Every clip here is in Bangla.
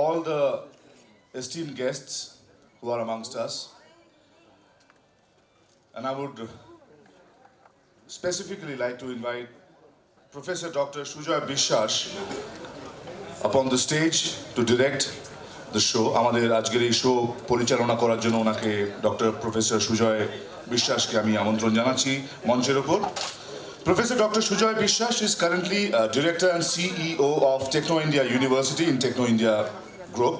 all the esteemed guests who are amongst us. And I would specifically like to invite Professor Dr. Sujoy Biswas upon the stage to direct the show. আমাদের আজকের এই শো পরিচালনা করার জন্য ওনাকে ডক্টর প্রফেসর সুজয় বিশ্বাসকে আমি আমন্ত্রণ জানাচ্ছি মঞ্চের ওপর। Professor Dr. Sujoy Biswas is currently Director and CEO of Techno India University in Techno India Group.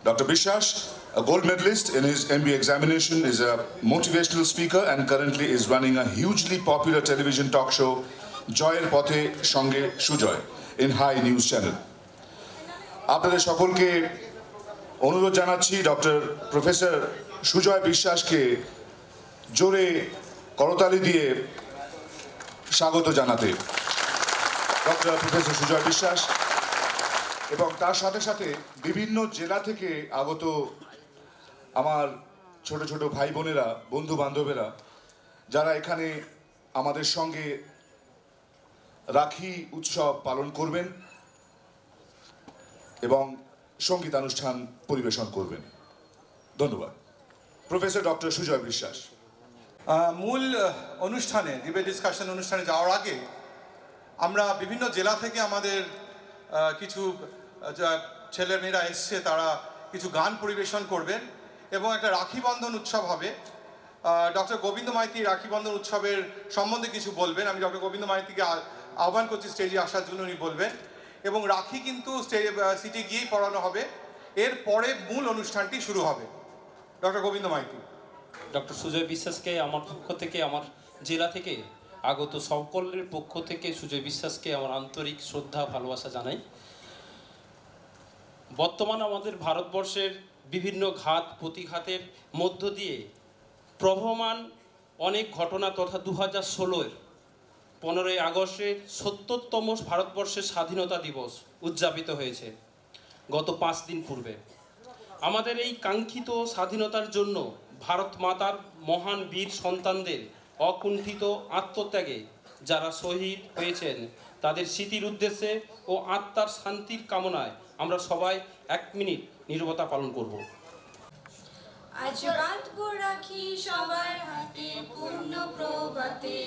Dr. Biswas, a gold medalist in his MBA examination, is a motivational speaker and currently is running a hugely popular television talk show, Joyer Pothe Shonge Sujoy, in High News Channel. আপনাদের সকলকে অনুরোধ জানাচ্ছি ডক্টর প্রফেসর সুজয় বিশ্বাসকে জোরে করতালি দিয়ে স্বাগত জানাতে। ডক্টর প্রফেসর সুজয় বিশ্বাস এবং তার সাথে সাথে বিভিন্ন জেলা থেকে আগত আমার ছোট ছোট ভাই বোনেরা, বন্ধু বান্ধবেরা যারা এখানে আমাদের সঙ্গে রাখি উৎসব পালন করবেন এবং সঙ্গীতানুষ্ঠান পরিবেশন করবেন। ধন্যবাদ। প্রফেসর ডক্টর সুজয় বিশ্বাস। মূল অনুষ্ঠানে, ডিবেট ডিসকাশন অনুষ্ঠানে যাওয়ার আগে আমরা বিভিন্ন জেলা থেকে আমাদের কিছু ছেলেমেয়েরা এসছে, তারা কিছু গান পরিবেশন করবেন এবং একটা রাখি বন্ধন উৎসব হবে। ডক্টর গোবিন্দ মাইতি রাখি বন্ধন উৎসবের সম্বন্ধে কিছু বলবেন। আমি ডক্টর গোবিন্দ মাইতিকে আহ্বান করছি স্টেজে আসার জন্য, উনি বলবেন। এবং রাখি কিন্তু সিটি গিয়েই পড়ানো হবে, এরপরে মূল অনুষ্ঠানটি শুরু হবে। ডক্টর গোবিন্দ মাইতি। ডক্টর সুজয় বিশ্বাসকে আমার পক্ষ থেকে, আমার জেলা থেকে আগত সকলের পক্ষ থেকে সুজয় বিশ্বাসকে আমার আন্তরিক শ্রদ্ধা ভালোবাসা জানাই। বর্তমান আমাদের ভারতবর্ষের বিভিন্ন ঘাত প্রতিঘাতের মধ্য দিয়ে প্রবহমান অনেক ঘটনা তথা 2016-এর 15ই আগস্টে 70তম ভারতবর্ষের স্বাধীনতা দিবস উদযাপিত হয়েছে গত 5 দিন পূর্বে। আমাদের এই কাঙ্ক্ষিত স্বাধীনতার জন্য ভারত মাতার মহান বীর সন্তানদের অকুণ্ঠিত আত্মত্যাগে যারা শহীদ হয়েছেন তাদের স্মৃতির উদ্দেশ্যে ও আত্মার শান্তির কামনায় আমরা সবাই 1 মিনিট নীরবতা পালন করব। আজ বাঁধব রাখি সবার হাতে পূর্ণ প্রভাতে,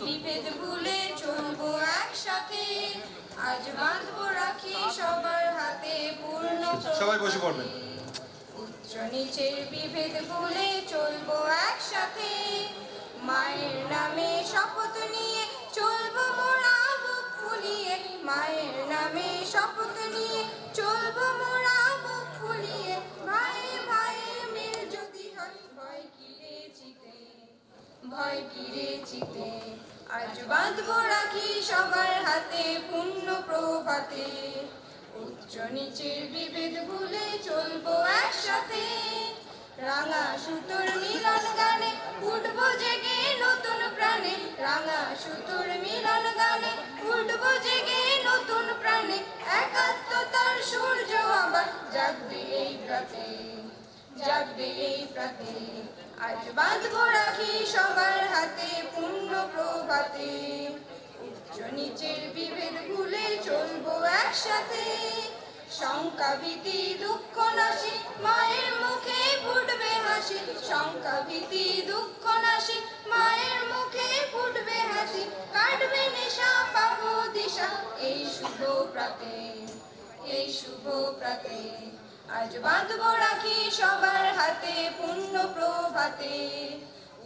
বিভেদ ভুলে চলবো একসাথে। আজ বাঁধব রাখি সবার হাতে পূর্ণ সবাই বসে পড়বেন। উচ্চ নিচের বিভেদ ভুলে চলবো একসাথে। মায়ের নামে শপথ নিয়ে চলবো মোরা বুক ফুলিয়ে, মায়ের নামে শপথ নিয়ে চলবো মোরা বুক ফুলিয়ে। ভাইয়ে ভাইয়ে মিল যদি হয় ভয় কিরে চিতে, ভয় কিরে চিতে। আজ বাঁধবো রাখি সবার হাতে পূর্ণ প্রভাতে, উচ্চ নিচের বিভেদ ভুলে চলবো একসাথে। রাঙা সুতোর মিলন গানে উঠবো জেগে নতুন প্রাণে, রাঙা সুতোর মিলন গানে উঠবো জেগে নতুন প্রাণে। একাত্মতার সূর্য আবার জাগবে এই প্রাতে, জাগবে এই প্রাতে। আজ বাঁধবো রাখি সবার হাতে পূর্ণ প্রভাতে, উচ্চ নিচের বিভেদ ভুলে চলবো একসাথে। শঙ্কা ভীতি দুঃখ নাশি মায়ের মুখে ফুটবে হাসি, শঙ্কা ভীতি দুঃখ নাশি মায়ের মুখে ফুটবে হাসি। কাটবে নেশা পাবো দিশা এই শুভ প্রাতে, এই শুভ প্রাতে। আজ বাঁধবো রাখি সবার হাতে পূর্ণ প্রভাতে,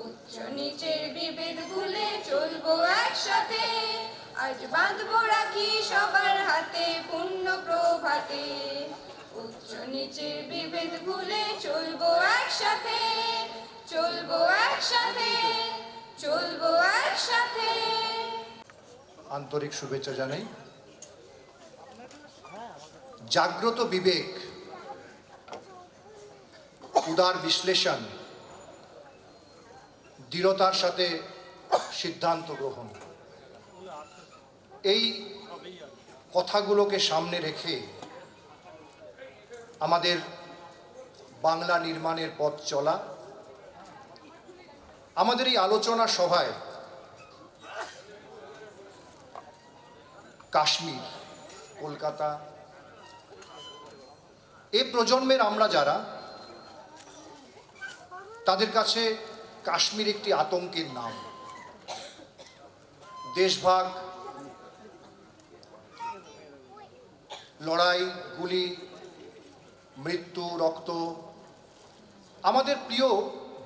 উচ্চ নিচের বিভেদ ভুলে চলবো একসাথে। আজ বাঁধবো রাখি সবার হাতে পূর্ণ প্রভাতে, উচ্চ নিচের বিভেদ ভুলে চলবো একসাথে, চলবো একসাথে, চলবো একসাথে। আন্তরিক শুভেচ্ছা জানাই। জাগ্রত বিবেক, উদার বিশ্লেষণ, দৃঢ়তার সাথে সিদ্ধান্ত গ্রহণ, এই কথাগুলোকে সামনে রেখে আমাদের বাংলা নির্মাণের পথ চলা। আমাদের এই আলোচনা সভায় কাশ্মীর, কলকাতা, এই প্রজন্মের আমরা যারা, তাদের কাছে কাশ্মীর একটি আতঙ্কের নাম। দেশভাগ, লড়াই, গুলি, মৃত্যু, রক্ত, আমাদের প্রিয়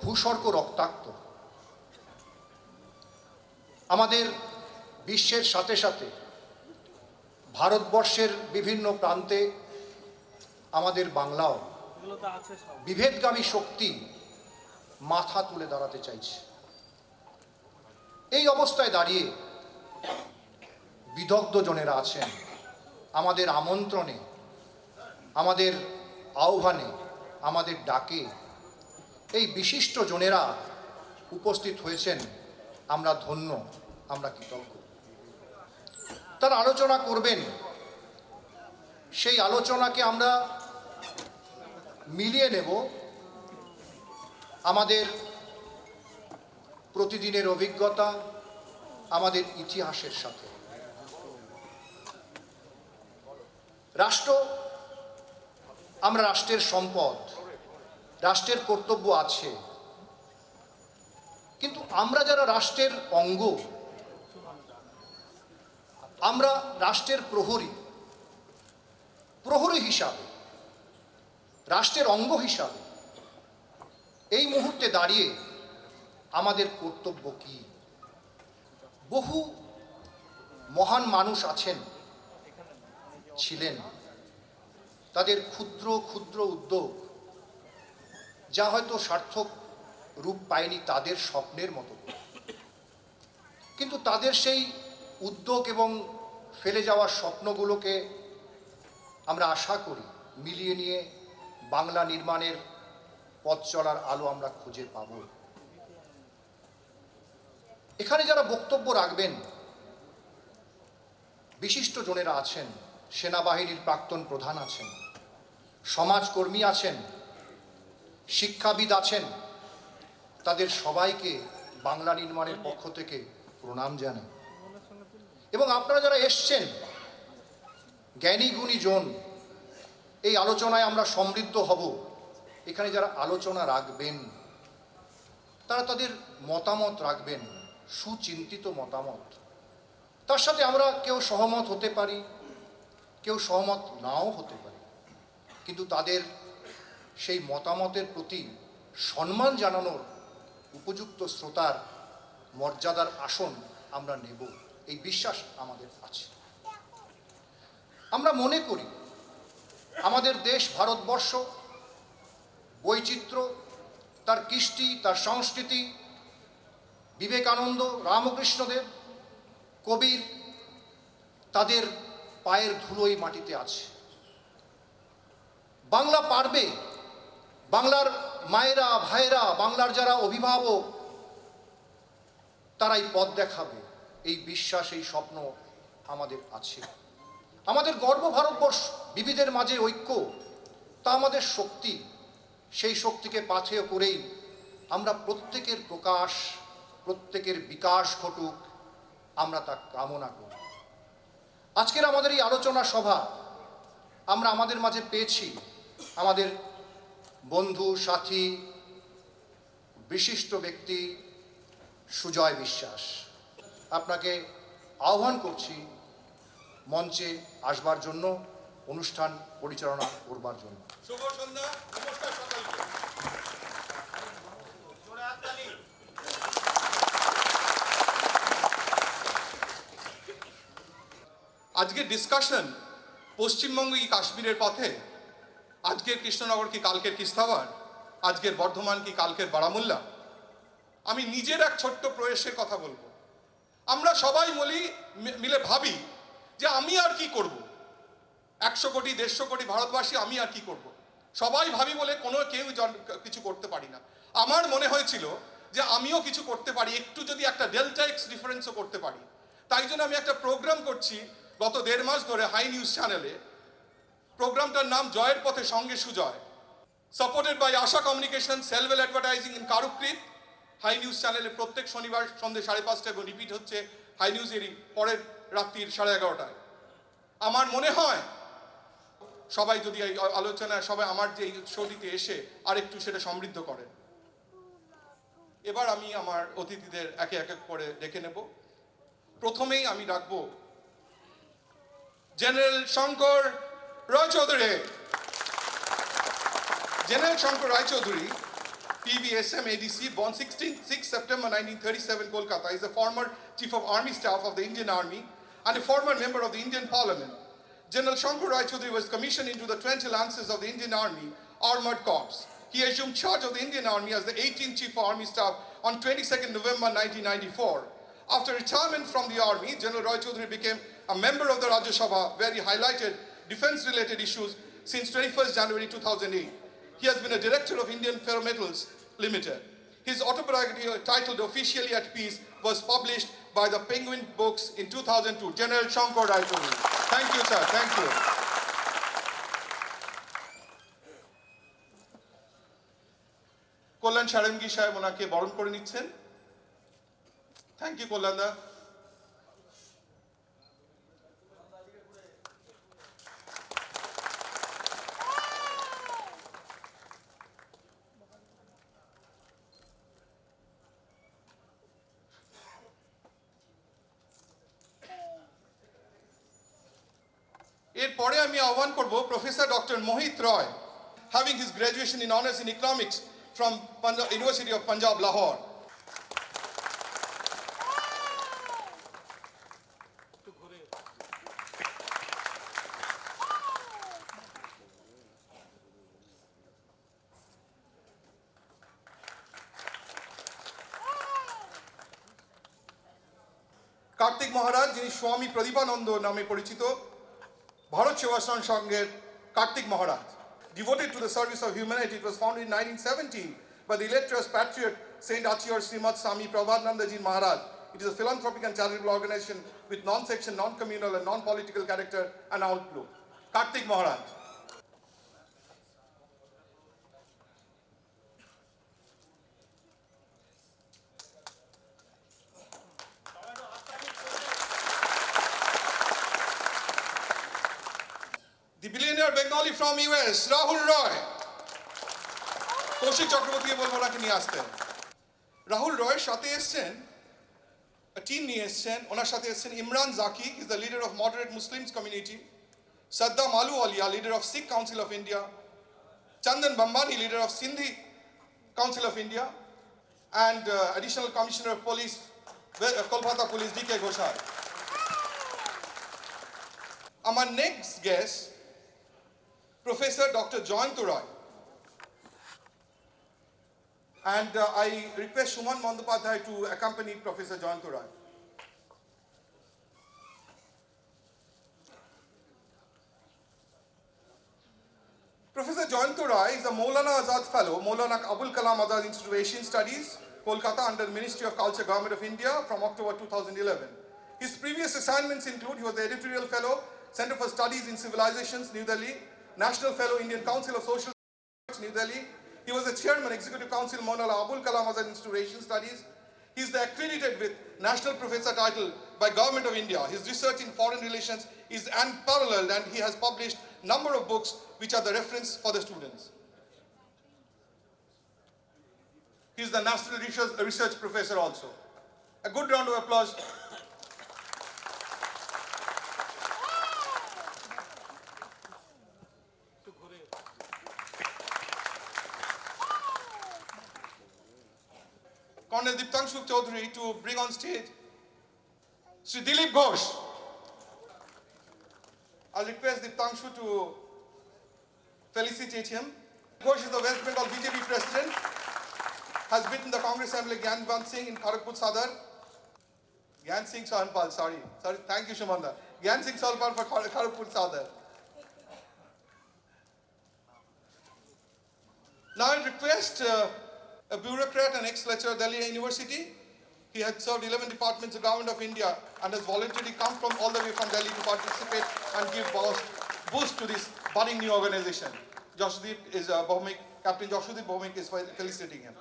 ভূস্বর্গ রক্তাক্ত। আমাদের বিশ্বের সাথে সাথে ভারতবর্ষের বিভিন্ন প্রান্তে আমাদের বাংলাও বিভেদগামী শক্তি মাথা তুলে দাঁড়াতে চাইছে। এই অবস্থায় দাঁড়িয়ে বিদগ্ধ জনেরা আছেন, আমাদের আমন্ত্রণে, আমাদের আহ্বানে, আমাদের ডাকে এই বিশিষ্ট জনেরা উপস্থিত হয়েছেন। আমরা ধন্য, আমরা কৃতজ্ঞ। তারা আলোচনা করবেন, সেই আলোচনাকে আমরা মিলিয়ে নেব আমাদের প্রতিদিনের অভিজ্ঞতা, আমাদের ইতিহাসের সাথে। রাষ্ট্র, আমরা রাষ্ট্রের সম্পদ, রাষ্ট্রের কর্তব্য আছে, কিন্তু আমরা যারা রাষ্ট্রের অঙ্গ, আমরা রাষ্ট্রের প্রহরী, প্রহরী হিসাবে, রাষ্ট্রের অঙ্গ হিসাবে এই মুহূর্তে দাঁড়িয়ে আমাদের কর্তব্য কি? বহু মহান মানুষ আছেন, ছিলেন, তাদের ক্ষুদ্র ক্ষুদ্র উদ্যোগ যা হয়তো সার্থক রূপ পায়নি তাদের স্বপ্নের মতো, কিন্তু তাদের সেই উদ্যোগ এবং ফেলে যাওয়া স্বপ্নগুলোকে আমরা আশা করি মিলিয়ে নিয়ে বাংলা নির্মাণের পথ চলার আলো আমরা খুঁজে পাব। এখানে যারা বক্তব্য রাখবেন বিশিষ্ট জনেরা আছেন, সেনাবাহিনীর প্রাক্তন প্রধান আছেন, সমাজকর্মী আছেন, শিক্ষাবিদ আছেন, তাদের সবাইকে বাংলা নির্মাণের পক্ষ থেকে প্রণাম জানাই। এবং আপনারা যারা এসছেন, জ্ঞানী গুণী জন, এই আলোচনায় আমরা সমৃদ্ধ হব। এখানে যারা আলোচনা রাখবেন তারা তাদের মতামত রাখবেন, সুচিন্তিত মতামত। তার সাথে আমরা কেউ সহমত হতে পারি, কেউ সহমত নাও হতে পারি, কিন্তু তাদের সেই মতামতের প্রতি সম্মান জানানোর উপযুক্ত শ্রোতার মর্যাদার আসন আমরা নেব, এই বিশ্বাস আমাদের আছে। আমরা মনে করি আমাদের দেশ ভারতবর্ষ বৈচিত্র্য, তার কৃষ্টি, তার সংস্কৃতি, বিবেকানন্দ, রামকৃষ্ণদেব, কবির, তাদের পায়ের ধুলোই মাটিতে আছে। বাংলা পারবে, বাংলার মায়েরা, ভাইয়েরা, বাংলার যারা অভিভাবক, তারাই পথ দেখাবে, এই বিশ্বাস, এই স্বপ্ন আমাদের আছে। আমাদের গর্ব ভারতবর্ষ, বিবিধের মাঝে ঐক্য, তা আমাদের শক্তি। সেই শক্তিকে পাথেয় করেই আমরা প্রত্যেকের প্রকাশ, প্রত্যেকের বিকাশ ঘটুক, আমরা তা কামনা করি। আজকের আমাদের এই আলোচনা সভা আমরা আমাদের মাঝে পেয়েছি আমাদের বন্ধু, সাথী, বিশিষ্ট ব্যক্তি সুজয় বিশ্বাস। আপনাকে আহ্বান করছি মঞ্চে আসবার জন্য, অনুষ্ঠান পরিচালনা করবার জন্য। শুভ সন্ধ্যা, নমস্কার সকলকে। আজকের ডিসকাশন পশ্চিমবঙ্গ কি কাশ্মীরের পথে, আজকের কৃষ্ণনগর কি কালকের কিস্তাওয়ার, আজকের বর্ধমান কি কালকের বারামুল্লা। আমি নিজের এক ছোট্ট প্রয়াসের কথা বলবো। আমরা সবাই মিলে ভাবি যে আমি আর কি করব, 100 কোটি 150 কোটি ভারতবাসী আমি আর কি করব। সবাই ভাবি বলে কেউ কিছু করতে পারি না। আমার মনে হয়েছিল যে আমিও কিছু করতে পারি, একটু যদি একটা ডেল্টা এক্স ডিফারেন্সও করতে পারি। তাই জন্য আমি একটা প্রোগ্রাম করছি গত 1.5 মাস ধরে হাই নিউজ চ্যানেলে। প্রোগ্রামটার নাম জয়ের পথে সঙ্গে Sujay, supported by Asha communication, Selvel advertising in কারুকৃত। হাই নিউজ চ্যানেলে প্রত্যেক শনিবার সন্ধ্যে 5:30 এবং রিপিট হচ্ছে হাই নিউজেরই পরের রাত্রির 11:30টায়। আমার মনে হয় সবাই যদি এই আলোচনায় সবাই আমার যে এই শোটিতে এসে আরেকটু সেটা সমৃদ্ধ করেন। এবার আমি আমার অতিথিদের একে একে করে ডেকে নেব। প্রথমেই আমি ডাকবো general Shankar Raichaudhuri. General Shankar Raichaudhuri, PVSM ADC, born 6 September 1937, Kolkata, is a former Chief of Army Staff of the Indian Army and a former member of the Indian Parliament. General Shankar Raichaudhuri was commissioned into the 20 Lancers of the Indian Army Armored Corps. He assumed charge of the Indian Army as the 18th Chief of Army Staff on 22nd November 1994. After retirement from the Army, General Raichaudhuri became a member of the Rajya Sabha, where he highlighted defense-related issues since 21st January 2008. He has been a director of Indian Ferrometals Limited. His autobiography titled Officially at Peace was published by the Penguin Books in 2002. General Shankar Raichaudhuri. Thank you, sir. Thank you. কল্যাণ সারেঙ্গি সাহেব ওনাকে বরণ করে নিচ্ছেন। থ্যাংক ইউ কল্যাণ দা। এরপরে আমি আহ্বান করব professor doctor Mohit Roy, having his graduation in honors in economics from University of Punjab, Lahore. Kartik Maharaj, যিনি স্বামী প্রদীপানন্দ নামে পরিচিত, ভারত সেবাশ্রম সংঘের কার্তিক মহারাজ. Devoted to the service of humanity, it was founded in 1917 by the illustrious patriot Saint Achiyar Srimad Swami Prabhadanandaji Maharaj. It is a philanthropic and charitable organization with non-section, non-communal and non-political character and outlook. Kartik Maharaj. The billionaire Bengali from US, Rahul Roy. Kaushik চক্রবর্তীকে বলবো ওনাকে নিয়ে আসতেন। রাহুল রয়ের সাথে এসছেন, টিম নিয়ে এসছেন, ওনার সাথে এসছেন Imran Zaki, is the leader of moderate Muslims community, Saddam Ahluwalia, leader of Sikh council of India, Chandan Bambani, leader of Sindhi council of India, and additional commissioner of police, Kolkata police, DK Ghosal. আমার next guest Professor Dr. Jayant Roy. And I request Shuman Bandopadhyay to accompany Professor Jayant Roy. Professor Jayant Roy is a Maulana Azad Fellow, Maulana Abul Kalam Azad Institute of Asian Studies, Kolkata, under the Ministry of Culture, Government of India from October 2011. His previous assignments include, he was the Editorial Fellow, Center for Studies in Civilizations, New Delhi, National Fellow, Indian Council of Social Research, New Delhi. He was the Chairman, Executive Council, Maulana Abul Kalam Azad Institute of Asian Studies. He is the accredited with National Professor title by Government of India. His research in foreign relations is unparalleled and he has published number of books which are the reference for the students. He is the National Research Professor also. A good round of applause. Colonel Diptanshu Chaudhary to bring on stage Sri Dilip Ghosh. I'll request Diptanshu to felicitate him. Ghosh is the West Bengal BJP president, has beaten the Congress MLA Gyanbant Singh in Kharagpur Sadar. Gyan Singh Sahanpal, sorry, thank you Shumanda. Gyan Singh Sahanpal for Kharagpur Sadar. Now I request a bureaucrat and ex-lecturer at Delhi University. He had served 11 departments of Government of India and has voluntarily come from all the way from Delhi to participate and give boost to this budding new organization. Joshdeep is Bhawmik, Captain Joshdeep Bhawmik is felicitating him.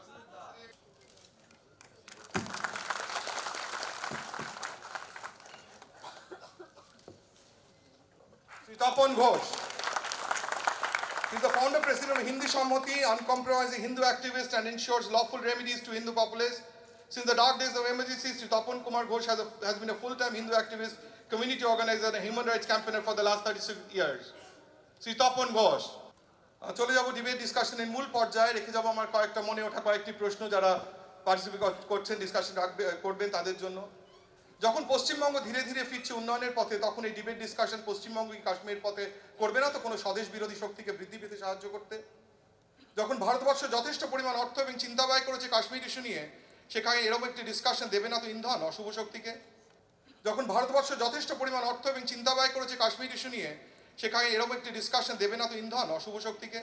Sri Tapan Ghosh. He is the founder president of Hindu Sammati, uncompromising Hindu activist, and ensures lawful remedies to Hindu populace. Since the dark days of emergency, Sri Tapan Kumar Ghosh has been a full-time Hindu activist, community organizer, and a human rights campaigner for the last 36 years. Sri Tapan Ghosh. চলে যাব ডিবেট ডিসকাশনের মূল পর্যায়ে, রেখে যাব আমার কয়েকটা মনে ওঠা কয়েকটি প্রশ্ন যারা পার্টিসিপেট করছেন, ডিসকাশন করবেন তাদের জন্য। যখন পশ্চিমবঙ্গ ধীরে ধীরে ফিরছে উন্নয়নের পথে, তখন এই ডিবেট ডিসকাশন পশ্চিমবঙ্গ কি কাশ্মীর পথে করবে না তো কোনো স্বদেশ বিরোধী শক্তিকে বৃদ্ধি পেতে সাহায্য করতে? যখন ভারতবর্ষ যথেষ্ট পরিমাণ অর্থ এবং চিন্তা ব্যয় করেছে কাশ্মীর ইস্যু নিয়ে, সেখানে এরকম একটি ডিসকাশন দেবে না তো ইন্ধন অশুভ শক্তিকে? যখন ভারতবর্ষ যথেষ্ট পরিমাণ অর্থ এবং চিন্তা ব্যয় করেছে কাশ্মীর ইস্যু নিয়ে, সেখানে এরকম একটি ডিসকাশন দেবে না তো ইন্ধন অশুভ শক্তিকে?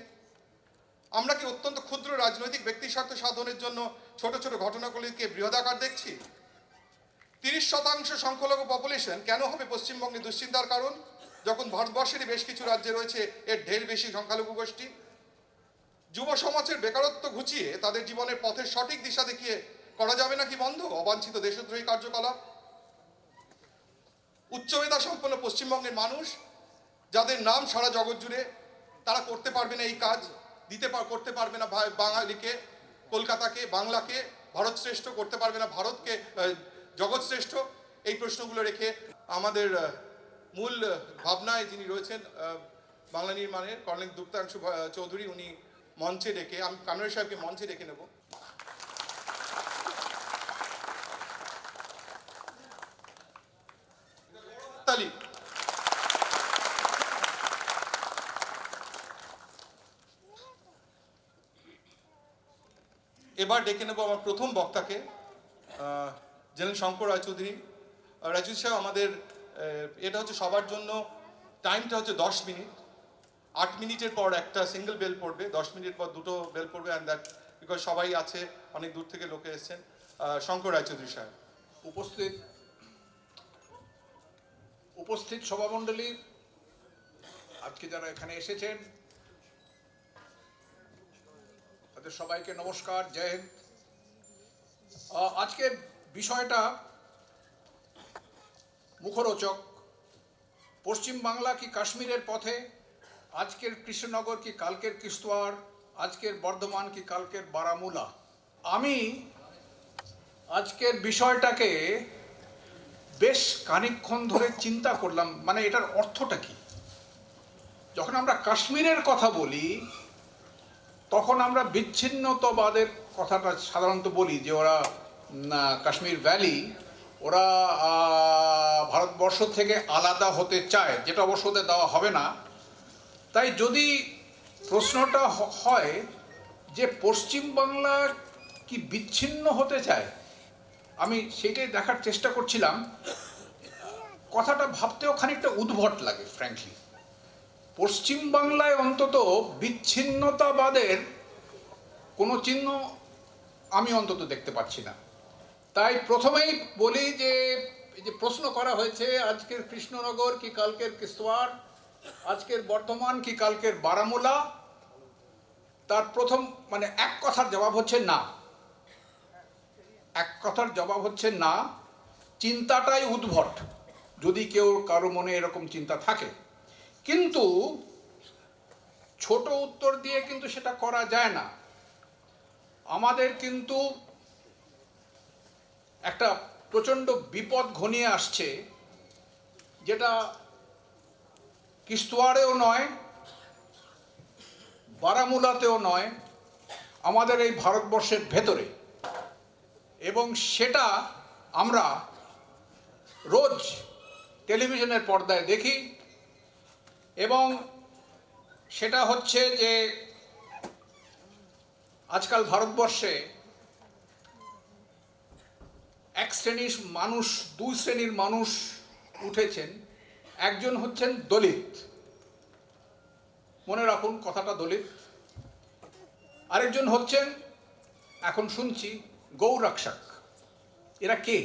আমরা কি অত্যন্ত ক্ষুদ্র রাজনৈতিক ব্যক্তি স্বার্থ সাধনের জন্য ছোট ছোট ঘটনাগুলিকে বৃহদাকার দেখছি? 30% সংখ্যালঘু পপুলেশন কেন হবে পশ্চিমবঙ্গে দুশ্চিন্তার কারণ, যখন ভারতবর্ষেরই বেশ কিছু রাজ্যে রয়েছে এর ঢের বেশি সংখ্যালঘু গোষ্ঠী? যুব সমাজের বেকারত্ব ঘুচিয়ে তাদের জীবনের পথের সঠিক দিশা দেখিয়ে করা যাবে নাকি বন্ধ অবাঞ্ছিত দেশদ্রোহী কার্যকলাপ? উচ্চমেধা সম্পন্ন পশ্চিমবঙ্গের মানুষ, যাদের নাম সারা জগৎ জুড়ে, তারা করতে পারবে না এই কাজ, করতে পারবে না বাঙালিকে, কলকাতাকে, বাংলাকে ভারত শ্রেষ্ঠ, করতে পারবে না ভারতকে জগৎ শ্রেষ্ঠ? এই প্রশ্নগুলো রেখে আমাদের মূল ভাবনায় যিনি রয়েছেন বাংলা নির্মাণের কর্নেল দুপ্তাংশু চৌধুরী, উনি মঞ্চে ডেকে, আমি কানোয়ার সাহেবকে মঞ্চে ডেকে নেব। তালি। এবার ডেকে নেব আমার প্রথম বক্তাকে, জেনারেল শঙ্কর রায়চৌধুরী। রায়চৌধুরী সাহেব, আমাদের এটা হচ্ছে সবার জন্য, টাইমটা হচ্ছে 10 মিনিট। 8 মিনিটের পর একটা সিঙ্গেল বেল পড়বে, 10 মিনিট পর দুটো বেল পড়বে, অ্যান্ড দ্যাট বিকজ সবাই আছে, অনেক দূর থেকে লোকে এসেছেন। শঙ্কর রায়চৌধুরী সাহেব। উপস্থিত সভামণ্ডলী, আজকে যারা এখানে এসেছেন তাদের সবাইকে নমস্কার, জয় হিন্দ। আজকের বিষয়টা মুখরোচক। পশ্চিম বাংলা কি কাশ্মীরের পথে? আজকের কৃষ্ণনগর কি কালকের কিস্তওয়ার? আজকের বর্ধমান কি কালকের বারামুলা? আমি আজকের বিষয়টাকে বেশ খানিকক্ষণ ধরে চিন্তা করলাম, মানে এটার অর্থটা কি। যখন আমরা কাশ্মীরের কথা বলি, তখন আমরা বিচ্ছিন্নতাবাদের কথাটা সাধারণত বলি, যে ওরা কাশ্মীর ভ্যালি, ওরা ভারতবর্ষ থেকে আলাদা হতে চায়, যেটা অবশ্য ওদের দেওয়া হবে না। তাই যদি প্রশ্নটা হয় যে পশ্চিমবাংলা কি বিচ্ছিন্ন হতে চায়, আমি সেইটাই দেখার চেষ্টা করছিলাম। কথাটা ভাবতেও খানিকটা উদ্ভট লাগে ফ্র্যাঙ্কলি। পশ্চিমবাংলায় অন্তত বিচ্ছিন্নতাবাদের কোনো চিহ্ন আমি অন্তত দেখতে পাচ্ছি না। তাই প্রথমেই বলি যে প্রশ্ন করা হয়েছে, আজকের কৃষ্ণনগর কি কালকের কিস্তওয়ার? আজকের বর্ধমান কি কালকের বারামুলা? তার প্রথম মানে এক কথার জবাব হচ্ছে না। এক কথার জবাব হচ্ছে না। চিন্তাটাই উদ্ভট, যদি কেউ কারো মনে এরকম চিন্তা থাকে। কিন্তু ছোট উত্তর দিয়ে কিন্তু সেটা করা যায় না। আমাদের কিন্তু একটা প্রচণ্ড বিপদ ঘনিয়ে আসছে, যেটা কিস্তওয়ারেও নয়, বারামুলাতেও নয়, আমাদের এই ভারতবর্ষের ভেতরে। এবং সেটা আমরা রোজ টেলিভিশনের পর্দায় দেখি। এবং সেটা হচ্ছে যে আজকাল ভারতবর্ষে এক শ্রেণীর মানুষ, দুই শ্রেণীর মানুষ উঠেছেন। একজন হচ্ছেন দলিত, মনে রাখুন কথাটা দলিত। আরেকজন হচ্ছেন, এখন শুনছি, গৌরক্ষক। এরা কে?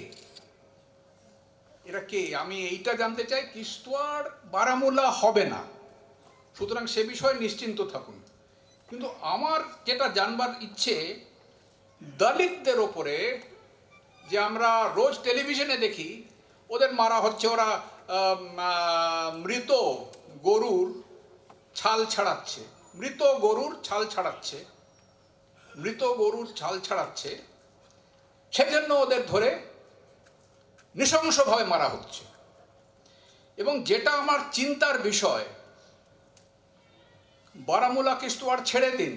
এরা কে? আমি এইটা জানতে চাই। কিস্তওয়ার বারামুলা হবে না, সুতরাং সে বিষয়ে নিশ্চিন্ত থাকুন। কিন্তু আমার যেটা জানবার ইচ্ছে, দলিতদের ওপরে যে আমরা রোজ টেলিভিশনে দেখি ওদের মারা হচ্ছে, ওরা মৃত গরুর ছাল ছাড়াচ্ছে, মৃত গরুর ছাল ছাড়াচ্ছে, মৃত গরুর ছাল ছাড়াচ্ছে, সেজন্য ওদের ধরে নৃশংসভাবে মারা হচ্ছে। এবং যেটা আমার চিন্তার বিষয়, বারামুলা কিস্তওয়াড় ছেড়ে দিন,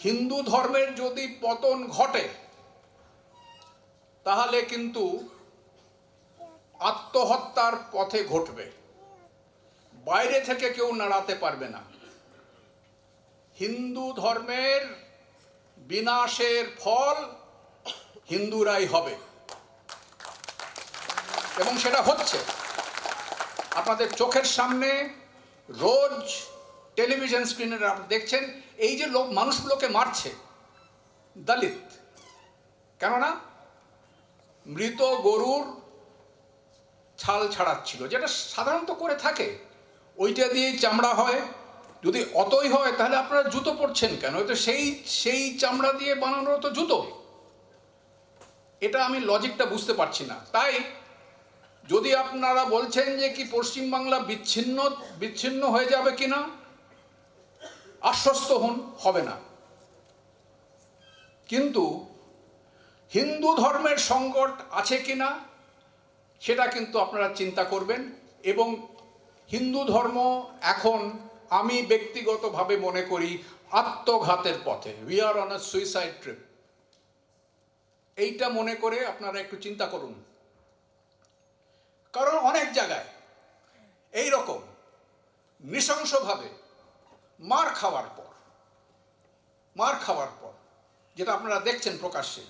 হিন্দু ধর্মের যদি পতন ঘটে তাহলে কিন্তু আত্মহত্যার পথে ঘটবে, বাইরে থেকে কেউ নাড়াতে পারবে না। হিন্দু ধর্মের বিনাশের ফল হিন্দুরাই হবে, এবং সেটা হচ্ছে। আপনাদের চোখের সামনে রোজ টেলিভিশন স্ক্রিনে দেখছেন এই যে মানুষগুলোকে মারছে দলিত, কেননা মৃত গরুর ছাল ছাড়াচ্ছিল, যেটা সাধারণত করে থাকে, ওইটা দিয়েই চামড়া হয়। যদি অতই হয় তাহলে আপনারা জুতো পরছেন কেন? তো সেই চামড়া দিয়ে বানানো তো জুতো। এটা আমি লজিকটা বুঝতে পারছি না। তাই যদি আপনারা বলছেন যে কি পশ্চিমবাংলা বিচ্ছিন্ন হয়ে যাবে কিনা, আশ্বস্ত হন, হবে না। কিন্তু হিন্দু ধর্মের সংকট আছে কিনা সেটা কিন্তু আপনারা চিন্তা করবেন। এবং হিন্দু ধর্ম এখন, আমি ব্যক্তিগতভাবে মনে করি, আত্মঘাতের পথে। We are on a suicide trip. এইটা মনে করে আপনারা একটু চিন্তা করুন। কারণ অনেক জায়গায় এই রকম নৃশংসভাবে মার খাওয়ার পর যেটা আপনারা দেখছেন প্রকাশ্যে,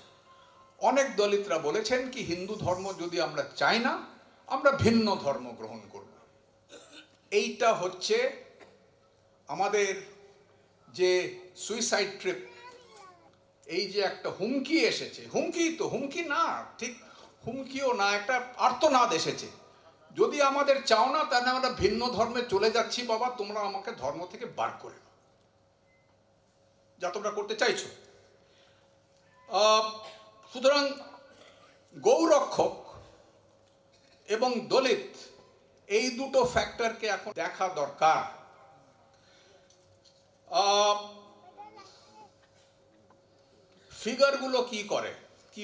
অনেক দলিতরা বলেছেন কি হিন্দু ধর্ম যদি আমরা চাই না, আমরা ভিন্ন ধর্ম গ্রহণ করব। এইটা হচ্ছে আমাদের যে সুইসাইড ট্রিপ, এই যে একটা হুমকি এসেছে, হুমকি না, ঠিক হুমকিও না, একটা আর্তনাদ এসেছে। যদি আমাদের চাও না তাহলে আমরা ভিন্ন ধর্মে চলে যাচ্ছি, বাবা তোমরা আমাকে ধর্ম থেকে বার করে দাও, যা তোমরা করতে চাইছো। সুতরাং গৌরক্ষক এবং দলিত, এই দুটো ফ্যাক্টরকে এখন দেখা দরকার। ফিগারগুলো কি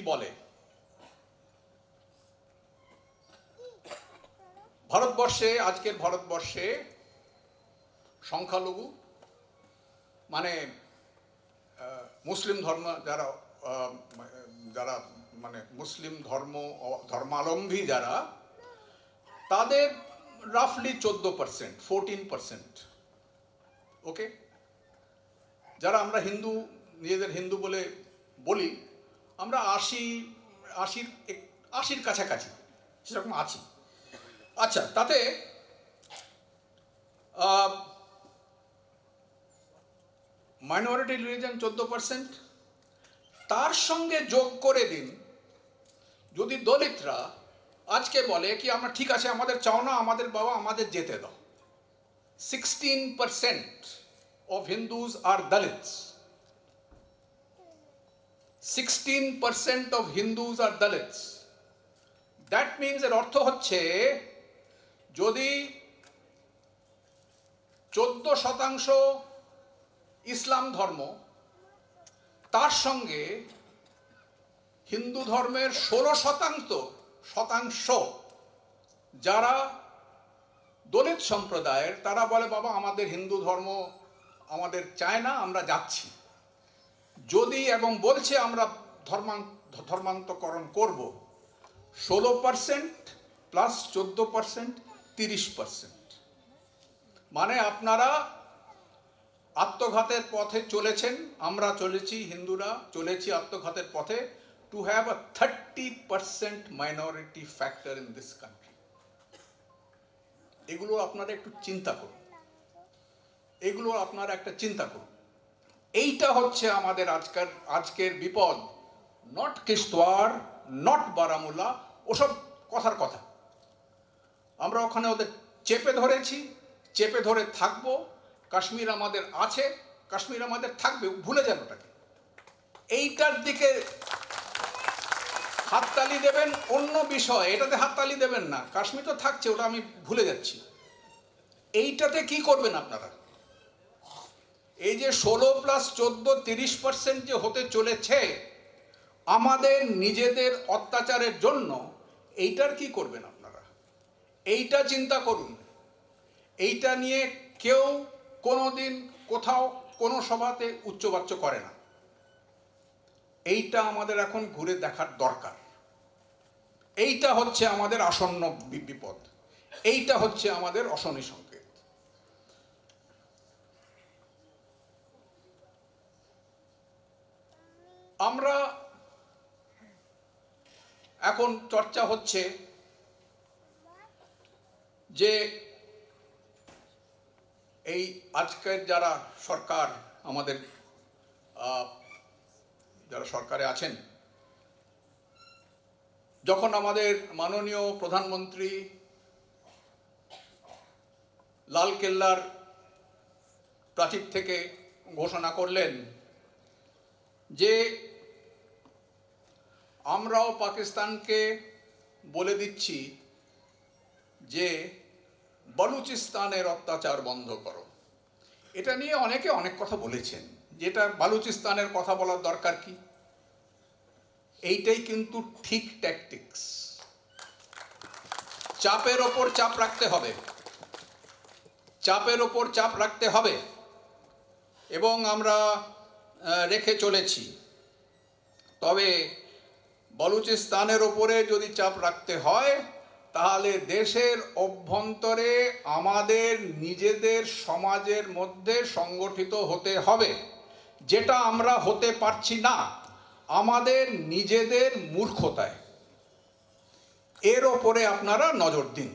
বলে, আজকের ভারতবর্ষে সংখ্যালঘু মানে মুসলিম ধর্ম যারা মানে মুসলিম ধর্মাবলম্বী যারা, তাদের রাফলি 14%, 14%। ওকে, যারা আমরা নিজেদের হিন্দু বলে বলি, আমরা 80-র কাছাকাছি সেরকম আছি। আচ্ছা, তাতে মাইনরিটি রিলিজিয়ন 14%, তার সঙ্গে যোগ করে দিন যদি দলিতরা আজকে বলে কি আমরা ঠিক আছে, আমাদের চাও না, আমাদের বাবা আমাদের যেতে দাও। 16% of Hindus are Dalits. 16% of Hindus are Dalits. That means এর অর্থ হচ্ছে যদি 14% ইসলাম ধর্ম, তার সঙ্গে হিন্দু ধর্মের 16% যারা দলিত সম্প্রদায়ের, তারা বলে বাবা আমাদের হিন্দু ধর্ম আমাদের চায় না, আমরা যাচ্ছি। যদি এবং বলছে আমরা ধর্মান্তকরণ করব, 16% প্লাস 14% 30%। মানে আপনারা আত্মঘাতের পথে চলেছেন, আমরা চলেছি, হিন্দুরা চলেছি আত্মঘাতের পথে, to have a 30% minority factor in this country. এগুলো আপনারা একটু চিন্তা করুন, এইটা হচ্ছে আমাদের আজকের বিপদ। নট কিস্তওয়াড়, নট বারামুলা, ওসব কথার কথা। আমরা ওখানে ওদের চেপে ধরেছি, চেপে ধরে থাকবো। কাশ্মীর আমাদের আছে, কাশ্মীর আমাদের থাকবে, ভুলে যান ওটাকে। এইটার দিকে হাততালি দেবেন অন্য বিষয়, এটাতে হাততালি দেবেন না। কাশ্মীর তো থাকছে, ওটা আমি ভুলে যাচ্ছি। এইটাতে কি করবেন আপনারা? এই যে 16+14 30% যে হতে চলেছে আমাদের নিজেদের অত্যাচারের জন্য, এইটার কি করবেন আপনারা? এইটা চিন্তা করুন। এইটা নিয়ে কেউ কোনোদিন কোথাও কোনো সভাতে উচ্চবাচ্য করে না। এইটা আমাদের এখন ঘুরে দেখার দরকার। এইটা হচ্ছে আমাদের আসন্ন বিপদ, এইটা হচ্ছে আমাদের অশনি সংকেত। আমরা এখন চর্চা হচ্ছে যে এই আজকের যারা সরকার, আমাদের যারা সরকারে আছেন, যখন আমাদের মাননীয় প্রধানমন্ত্রী লালকেল্লার প্রাচীর থেকে ঘোষণা করলেন যে আমরাও পাকিস্তানকে বলে দিচ্ছি যে বালুচিস্তানের অত্যাচার বন্ধ করো। এটা নিয়ে অনেকে অনেক কথা বলেছেন, যেটা বালুচিস্তানের কথা বলার দরকার কি? এইটাই কিন্তু ঠিক ট্যাকটিক্স। চাপের ওপর চাপ রাখতে হবে, চাপের ওপর চাপ রাখতে হবে, এবং আমরা রেখে চলেছি। তবে বালুচিস্তানের ওপরে যদি চাপ রাখতে হয়, তাহলে দেশের অভ্যন্তরে আমাদের নিজেদের সমাজের মধ্যে সংগঠিত হতে হবে, যেটা আমরা হতে পারছি না আমাদের নিজেদের মূর্খতায়। এর ওপরে আপনারা নজর দিন।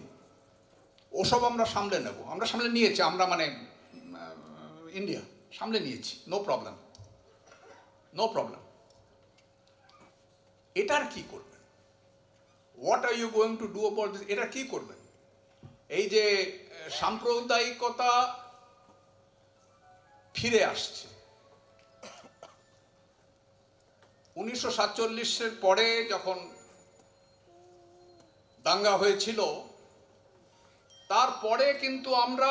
ওসব আমরা সামলে নেব, আমরা সামলে নিয়েছি, আমরা মানে ইন্ডিয়া সামলে নিয়েছি, নো প্রবলেম, নো প্রবলেম। এটার কি করবেন? What are you going to do about this? এটা কি করবেন? এই যে সাম্প্রদায়িকতা ফিরে আসছে, 1947-এর পরে যখন দাঙ্গা হয়েছিল, তারপরে কিন্তু আমরা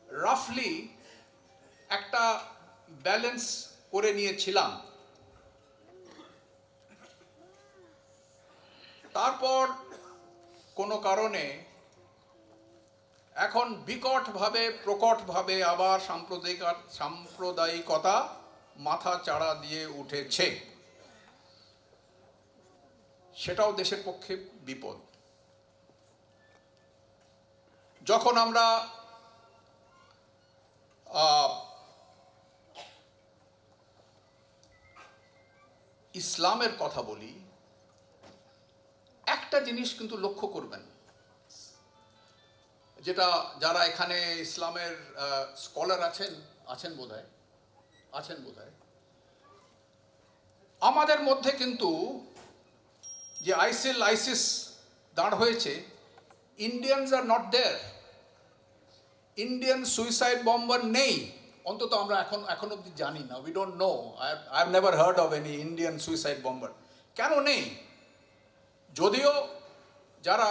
রাফলি একটা ব্যালেন্স করে নিয়েছিলাম। তারপর কোনো কারণে এখন বিকটভাবে প্রকটভাবে আবার সাম্প্রদায়িকতা মাথা চাড়া দিয়ে উঠেছে। সেটাও দেশের পক্ষে বিপদ। যখন আমরা ইসলামের কথা বলি, একটা জিনিস কিন্তু লক্ষ্য করবেন, যেটা যারা এখানে ইসলামের স্কলার আছেন বোধহয়, আমাদের মধ্যে কিন্তু যে আইসিস দাঁড় হয়েছে, Indians are not there. Indian suicide bomber নেই, অন্তত আমরা এখন অব্দি জানি না। We don't know, I have never heard of any Indian suicide bomber. কেন নেই? যদিও যারা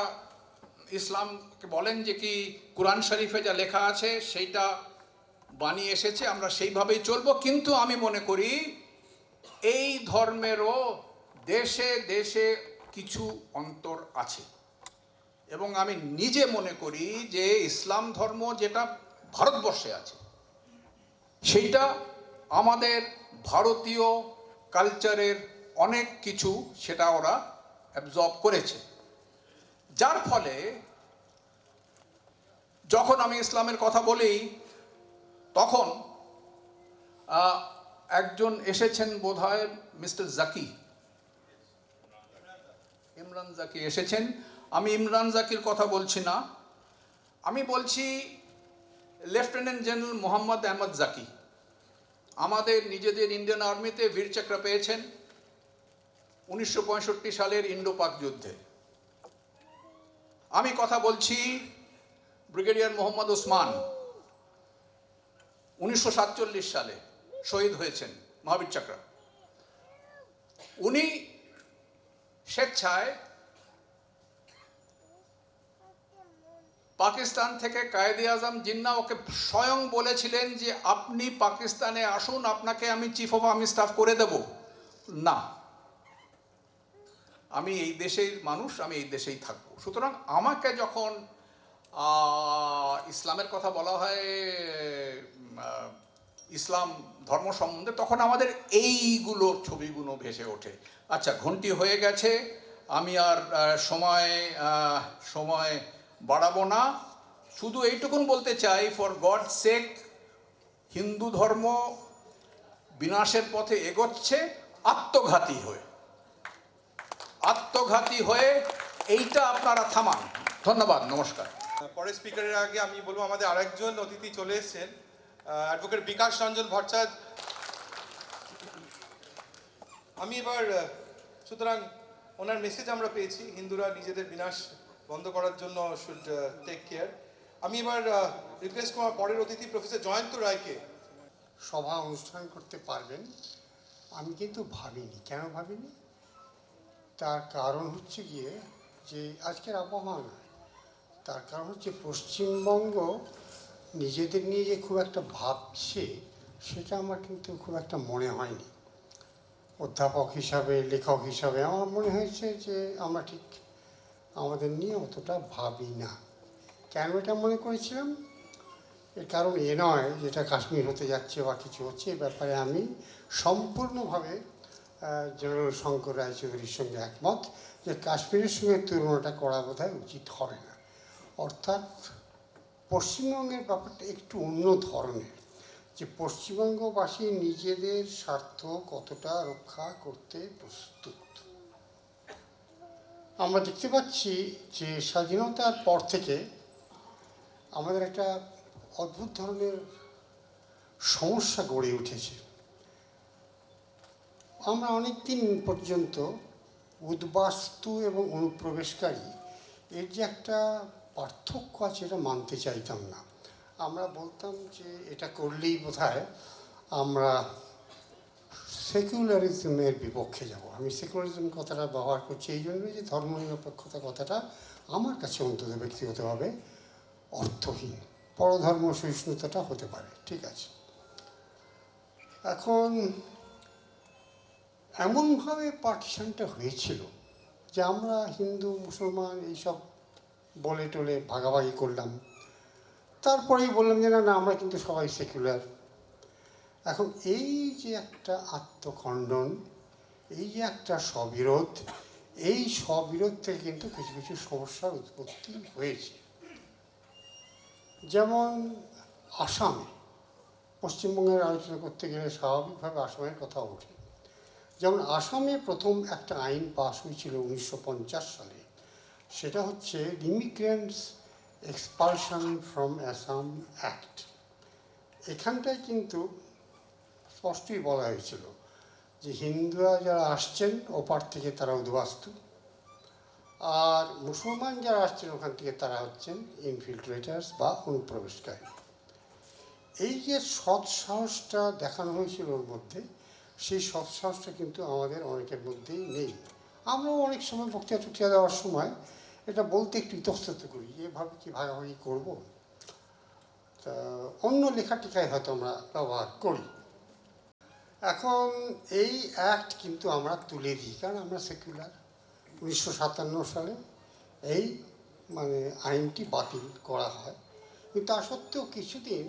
ইসলামকে বলেন যে কি কুরআন শরীফে যা লেখা আছে সেইটা বানিয়ে এসেছে, আমরা সেইভাবেই চলবো, কিন্তু আমি মনে করি এই ধর্মেরও দেশে দেশে কিছু অন্তর আছে। এবং আমি নিজে মনে করি যে ইসলাম ধর্ম যেটা ভারতবর্ষে আছে, সেইটা আমাদের ভারতীয় কালচারের অনেক কিছু সেটা ওরা অ্যাবজর্ব করেছে। যার ফলে যখন আমি ইসলামের কথা বলি, তখন একজন এসেছেন বোধহয়, মিস্টার জাকি, ইমরান জাকি এসেছেন। আমি ইমরান জাকির কথা বলছি না, আমি বলছি লেফটেন্যান্ট জেনারেল মোহাম্মদ আহমদ জাকি। আমাদের নিজেদের ইন্ডিয়ান আর্মিতে বীর চক্র পেয়েছেন 1965 সালের ইন্ডো পাক যুদ্ধে। আমি কথা বলছি ব্রিগেডিয়ার মোহাম্মদ ওসমান, 1947 সালে শহীদ হয়েছেন মহাবীর চক্র। উনি স্বেচ্ছায় পাকিস্তান থেকে কায়েদে আজম জিন্না ওকে স্বয়ং বলেছিলেন যে আপনি পাকিস্তানে আসুন, আপনাকে আমি চিফ অফ আর্মি স্টাফ করে দেব। না, আমি এই দেশের মানুষ, আমি এই দেশেই থাকবো। সুতরাং আমাকে যখন ইসলামের কথা বলা হয়, ইসলাম ধর্ম সম্বন্ধে, তখন আমাদের এইগুলো ছবিগুলো ভেসে ওঠে। আচ্ছা, ঘন্টি হয়ে গেছে, আমি আর সময় বাড়াবো না। শুধু এইটুকুন বলতে চাই, ফর গড সেক, হিন্দু ধর্ম বিনাশের পথে এগোচ্ছে আত্মঘাতী হয়ে। এইটা আপনারা থামান। ধন্যবাদ, নমস্কার। পরের স্পিকারের আগে আমি বলবো আমাদের আরেকজন অতিথি চলে এসেছেন, অ্যাডভোকেট বিকাশ রঞ্জন ভট্টাচার্য। আমি এবার সুতরাং ওনার মেসেজ আমরা পেয়েছি, হিন্দুরা নিজেদের বিনাশ বন্ধ করার জন্য শুড টেক কেয়ার। আমি এবার রিকোয়েস্ট করব পরের অতিথি প্রফেসর জয়ন্ত রায়কে। সভা অনুষ্ঠান করতে পারবেন, আমি কিন্তু ভাবিনি। কেন ভাবিনি? তার কারণ হচ্ছে গিয়ে যে আজকের আবহাওয়া নয়, তার কারণ হচ্ছে পশ্চিমবঙ্গ নিজেদের নিয়ে যে খুব একটা ভাবছে, সেটা আমার কিন্তু খুব একটা মনে হয়নি। অধ্যাপক হিসাবে, লেখক হিসাবে আমার মনে হয়েছে যে আমরা ঠিক আমাদের নিয়ে অতটা ভাবি না। কেন এটা মনে করেছিলাম? এর কারণ এ নয় যেটা কাশ্মীর হতে যাচ্ছে বা কিছু হচ্ছে, এ ব্যাপারে আমি সম্পূর্ণভাবে জেনারেল শঙ্কর রায়চৌধুরীর সঙ্গে একমত যে কাশ্মীরের সঙ্গে তুলনাটা করা বোধহয় উচিত হবে না। অর্থাৎ পশ্চিমবঙ্গের ব্যাপারটা একটু অন্য ধরনের, যে পশ্চিমবঙ্গবাসী নিজেদের স্বার্থ কতটা রক্ষা করতে প্রস্তুত। আমরা দেখতে পাচ্ছি যে স্বাধীনতার পর থেকে আমাদের একটা অদ্ভুত ধরনের সমস্যা গড়ে উঠেছে। আমরা অনেক দিন পর্যন্ত উদ্বাস্তু এবং অনুপ্রবেশকারী এর যে একটা পার্থক্য আছে এটা মানতে চাইতাম না। আমরা বলতাম যে এটা করলেই বোধহয় আমরা সেকুলারিজমের বিপক্ষে যাব। আমি সেকুলারিজম কথাটা ব্যবহার করছি এই জন্য যে ধর্মনিরপেক্ষতা কথাটা আমার কাছে অন্তত ব্যক্তিগতভাবে অর্থহীন। পরধর্ম সহিষ্ণুতাটা হতে পারে, ঠিক আছে। এখন এমনভাবে পার্টিশনটা হয়েছিল যে আমরা হিন্দু মুসলমান এইসব বলে টলে ভাগাভাগি করলাম, তারপরেই বললাম যে না না আমরা কিন্তু সবাই সেকুলার। এখন এই যে একটা আত্মখণ্ডন, এই যে একটা স্ববিরোধ, এই স্ববিরোধ থেকে কিন্তু কিছু কিছু সমস্যার উৎপত্তি হয়েছে। যেমন আসামে, পশ্চিমবঙ্গের আলোচনা করতে গেলে স্বাভাবিকভাবে আসামের কথা ওঠে। যেমন আসামে প্রথম একটা আইন পাস হয়েছিল 1950 সালে, সেটা হচ্ছে ইমিগ্রেন্টস এক্সপালশন ফ্রম অ্যাসাম অ্যাক্ট। এখানটায় কিন্তু স্পষ্টই বলা হয়েছিল যে হিন্দুরা যারা আসছেন ওপার থেকে তারা উদ্বাস্তু, আর মুসলমান যারা আসছেন ওখান থেকে তারা হচ্ছেন ইনফিল্ট্রেটার্স বা অনুপ্রবেশকারী। এই যে সৎসাহসটা দেখানো হয়েছিল ওর মধ্যে, সেই সৎসাহসটা কিন্তু আমাদের অনেকের মধ্যেই নেই। আমরাও অনেক সময় বক্তৃতা টক্তৃতা দেওয়ার সময় এটা বলতে একটু ইতস্তত করি, এভাবে কি ভাগাভাগি করবো, তা অন্য লেখা টিকায় হয়তো আমরা ব্যবহার করি। এখন এই অ্যাক্ট কিন্তু আমরা তুলে দিই, কারণ আমরা সেকুলার। 1957 সালে এই আইনটি বাতিল করা হয়, কিন্তু তা সত্ত্বেও কিছুদিন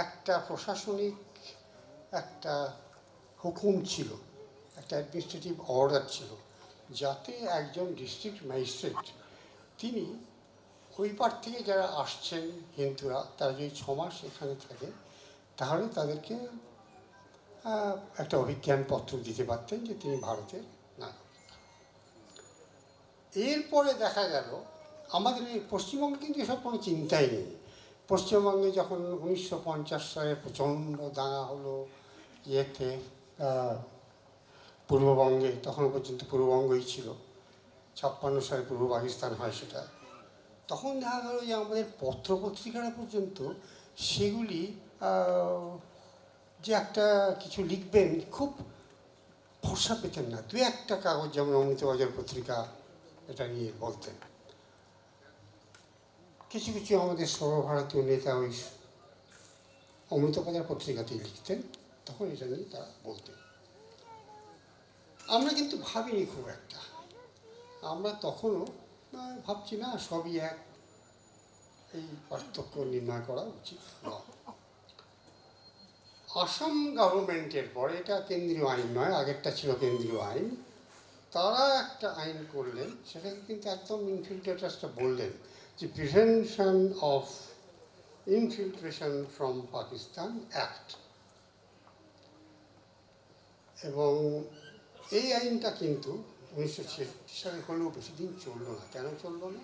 একটা প্রশাসনিক একটা হুকুম ছিল, একটা অ্যাডমিনিস্ট্রেটিভ অর্ডার ছিল, যাতে একজন ডিস্ট্রিক্ট ম্যাজিস্ট্রেট তিনি ওই পার থেকে যারা আসছেন হিন্দুরা, তারা যদি 6 মাস এখানে থাকে তাহলে তাদেরকে একটা অভিজ্ঞানপত্র দিতে পারতেন যে তিনি ভারতের নাগরিক। এরপরে দেখা গেল আমাদের এই পশ্চিমবঙ্গে কিন্তু এসব কোনো চিন্তাই নেই। পশ্চিমবঙ্গে যখন 1950 সালে প্রচণ্ড দাঙ্গা হলো ইয়েতে পূর্ববঙ্গে, তখনও পর্যন্ত পূর্ববঙ্গই ছিল, 56 সালে পূর্ব পাকিস্তান হয় সেটা, তখন দেখা গেল যে আমাদের পত্রপত্রিকারা পর্যন্ত সেগুলি যে একটা কিছু লিখবেন খুব ভরসা পেতেন না। 2-1টা কাগজ যেমন অমৃতবাজার পত্রিকা এটা নিয়ে বলতেন, কিছু কিছু আমাদের সর্বভারতীয় নেতা ওই অমৃতবাজার পত্রিকাতেই লিখতেন, তখন এটা নিয়ে তারা বলতেন। আমরা কিন্তু ভাবিনি খুব একটা, আমরা তখনও ভাবছি না সবই এক, এই পার্থক্য নির্ণয় করা উচিত নয়। আসাম গভর্নমেন্টের পরে, এটা কেন্দ্রীয় আইন নয়, আগেরটা ছিল কেন্দ্রীয় আইন, তারা একটা আইন করলেন, সেটাকে কিন্তু একদম ইনফিল্ট্রেটার্সটা বললেন যে prevention of infiltration from Pakistan act. এবং এই আইনটা কিন্তু 1966 সালে হলেও বেশি দিন চললো না। কেন চললো না?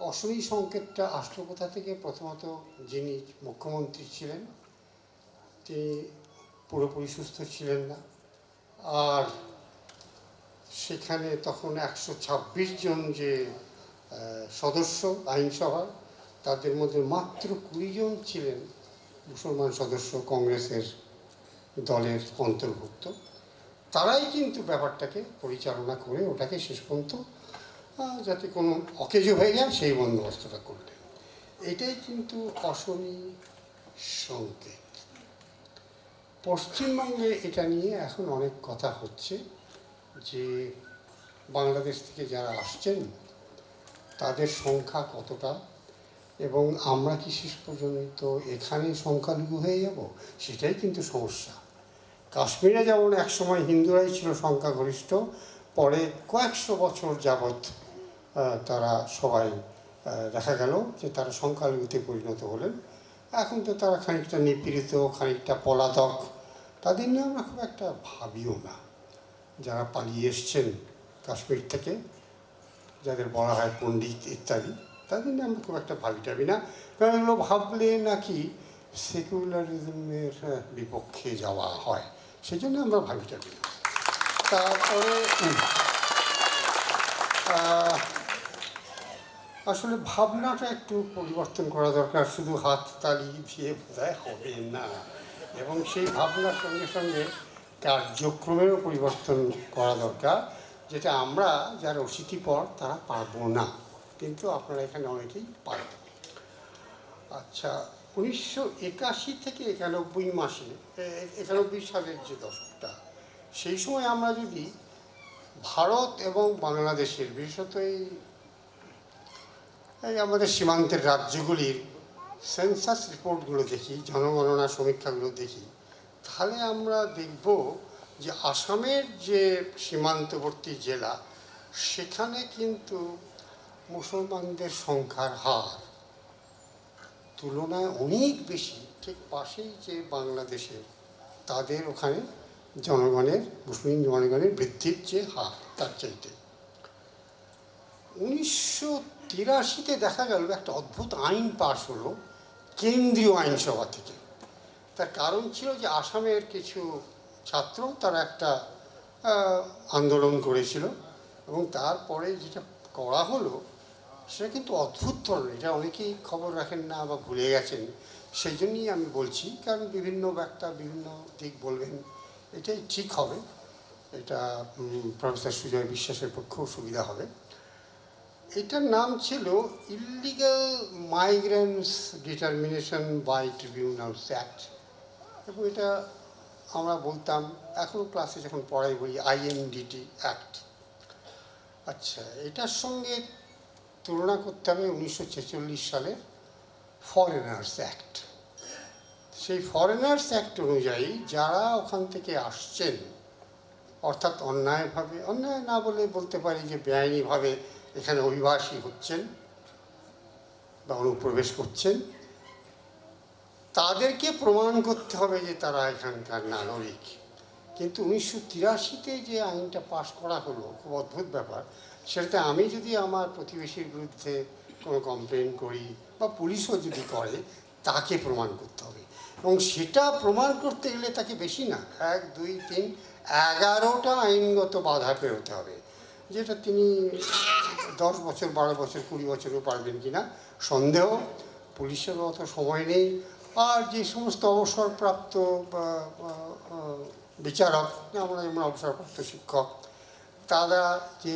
অশনি সংকেতটা আসলো কোথা থেকে? প্রথমত যিনি মুখ্যমন্ত্রী ছিলেন তিনি পুরোপুরি সুস্থ ছিলেন না, আর সেখানে তখন 126 জন যে সদস্য আইনসভার, তাদের মধ্যে মাত্র 20 জন ছিলেন মুসলমান সদস্য, কংগ্রেসের দলের অন্তর্ভুক্ত। তারাই কিন্তু ব্যাপারটাকে পরিচালনা করে ওটাকে শেষ পর্যন্ত যাতে কোনো অকেজো হয়ে যায় সেই বন্দোবস্তটা করলেন। এটাই কিন্তু অশনি সংকেত। পশ্চিমবঙ্গে এটা নিয়ে এখন অনেক কথা হচ্ছে যে বাংলাদেশ থেকে যারা আসছেন তাদের সংখ্যা কতটা, এবং আমরা কি শেষ পর্যন্ত এখানে সংখ্যালঘু হয়ে যাব, সেটাই কিন্তু সমস্যা। কাশ্মীরে যেমন একসময় হিন্দুরাই ছিল সংখ্যাগরিষ্ঠ, পরে কয়েকশো বছর যাবৎ তারা সবাই দেখা গেল যে তারা সংখ্যালঘুতে পরিণত হলেন। এখন তো তারা খানিকটা নিপীড়িত, খানিকটা পলাতক, তাদের নিয়ে আমরা খুব একটা ভাবিও না। যারা পালিয়ে এসছেন কাশ্মীর থেকে, যাদের বলা হয় পণ্ডিত ইত্যাদি, তাদের নিয়ে আমরা খুব একটা ভাবি না, কারণ এগুলো ভাবলে নাকি সেকুলারিজমের বিপক্ষে যাওয়া হয়, সেই জন্য আমরা ভাবি না। তারপরে আসলে ভাবনাটা একটু পরিবর্তন করা দরকার, শুধু হাততালি দিয়ে বোধহয় হবে না, এবং সেই ভাবনার সঙ্গে সঙ্গে কার্যক্রমেরও পরিবর্তন করা দরকার, যেটা আমরা যারা অশীতিপর তারা পারবো না, কিন্তু আপনারা এখানে অনেকেই পারবেন। আচ্ছা, 1981 থেকে 91 সালের যে দশকটা, সেই সময় আমরা যদি ভারত এবং বাংলাদেশের, বিশেষত এই আমাদের সীমান্তের রাজ্যগুলির সেন্সাস রিপোর্টগুলো দেখি, জনগণনা সমীক্ষাগুলো দেখি, তাহলে আমরা দেখব যে আসামের যে সীমান্তবর্তী জেলা, সেখানে কিন্তু মুসলমানদের সংখ্যার হার তুলনায় অনেক বেশি। ঠিক পাশেই যে বাংলাদেশে, তাদের ওখানে জনগণের, মুসলিম জনগণের বৃদ্ধির যে হার, তার চাইতে 1983-তে দেখা গেল একটা অদ্ভুত আইন পাশ হলো কেন্দ্রীয় আইনসভা থেকে। তার কারণ ছিল যে আসামের কিছু ছাত্র তারা একটা আন্দোলন করেছিল, এবং তারপরে যেটা করা হলো সেটা কিন্তু অদ্ভুত ধরনের। এটা অনেকেই খবর রাখেন না বা ভুলে গেছেন, সেই জন্যই আমি বলছি, কারণ বিভিন্ন বক্তা বিভিন্ন দিক বলবেন, এটাই ঠিক হবে, এটা প্রফেসর সুজয় বিশ্বাসের পক্ষেও সুবিধা হবে। এটার নাম ছিল illegal migrants determination by tribunals act, এবং এটা আমরা বলতাম, এখনও ক্লাসে যখন পড়াই বলি IMDT অ্যাক্ট। আচ্ছা, এটার সঙ্গে তুলনা করতে হবে 1946 সালের ফরেনার্স অ্যাক্ট। সেই ফরেনার্স অ্যাক্ট অনুযায়ী যারা ওখান থেকে আসছেন, অর্থাৎ অন্যায়ভাবে, অন্যায় না বলে বলতে পারি যে বেআইনিভাবে এখানে অভিবাসী হচ্ছেন বা অনুপ্রবেশ করছেন, তাদেরকে প্রমাণ করতে হবে যে তারা এখানকার নাগরিক। কিন্তু 1983-তে যে আইনটা পাশ করা হলো, খুব অদ্ভুত ব্যাপার, সেটাতে আমি যদি আমার প্রতিবেশীর বিরুদ্ধে কোনো কমপ্লেন করি বা পুলিশও যদি করে, তাকে প্রমাণ করতে হবে, এবং সেটা প্রমাণ করতে গেলে তাকে বেশি না, 1, 2, 3, 11টা আইনগত বাধা পেরোতে হবে, যেটা তিনি 10 বছর, 12 বছর, 20 বছরও পারবেন কি না সন্দেহ। পুলিশেরও অত সময় নেই। আর যে সমস্ত অবসরপ্রাপ্ত বিচারক, আমরা যেমন অবসরপ্রাপ্ত শিক্ষক, তারা যে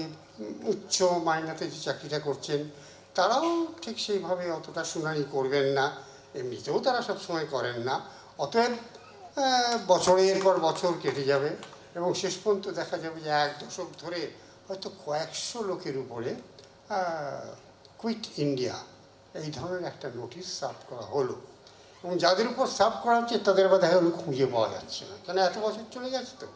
উচ্চ মাইনাতে যে চাকরিটা করছেন, তারাও ঠিক সেইভাবে অতটা শুনানি করবেন না, এমনিতেও তারা সবসময় করেন না। অতএব বছরের পর বছর কেটে যাবে এবং শেষ পর্যন্ত দেখা যাবে যে 1 দশক ধরে হয়তো কয়েকশো লোকের উপরে কুইট ইন্ডিয়া এই ধরনের একটা নোটিশ সার্ভ করা হলো, এবং যাদের উপর সার্ভ করা হচ্ছে তাদের আবার দেখা গেলো খুঁজে পাওয়া যাচ্ছে না, কেন এত বছর চলে গেছে তো,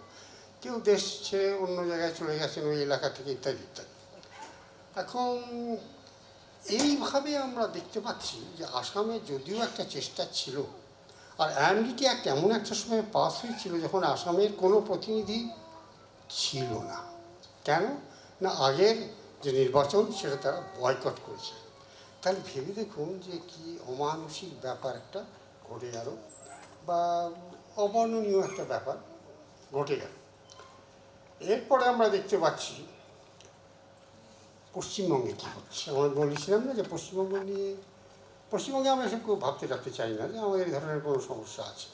কেউ দেশ ছেড়ে অন্য জায়গায় চলে গেছেন ওই এলাকা থেকে ইত্যাদি ইত্যাদি। এখন এইভাবে আমরা দেখতে পাচ্ছি যে আসামে যদিও একটা চেষ্টা ছিল, আর অ্যামনিটি অ্যাক্ট এমন একটা সময় পাস হয়েছিল যখন আসামের কোনো প্রতিনিধি ছিল না। কেন না, আগের যে নির্বাচন সেটা তারা বয়কট করেছে। তাহলে ভেবে দেখুন যে কি অমানসিক ব্যাপার একটা ঘটে গেল, বা অবর্ণনীয় একটা ব্যাপার ঘটে গেল। এরপরে আমরা দেখতে পাচ্ছি পশ্চিমবঙ্গে কী হচ্ছে। আমরা বলেছিলাম না যে পশ্চিমবঙ্গে আমরা এসব কেউ ভাবতে রাখতে চাই না যে আমাদের এই ধরনের কোনো সমস্যা আছে।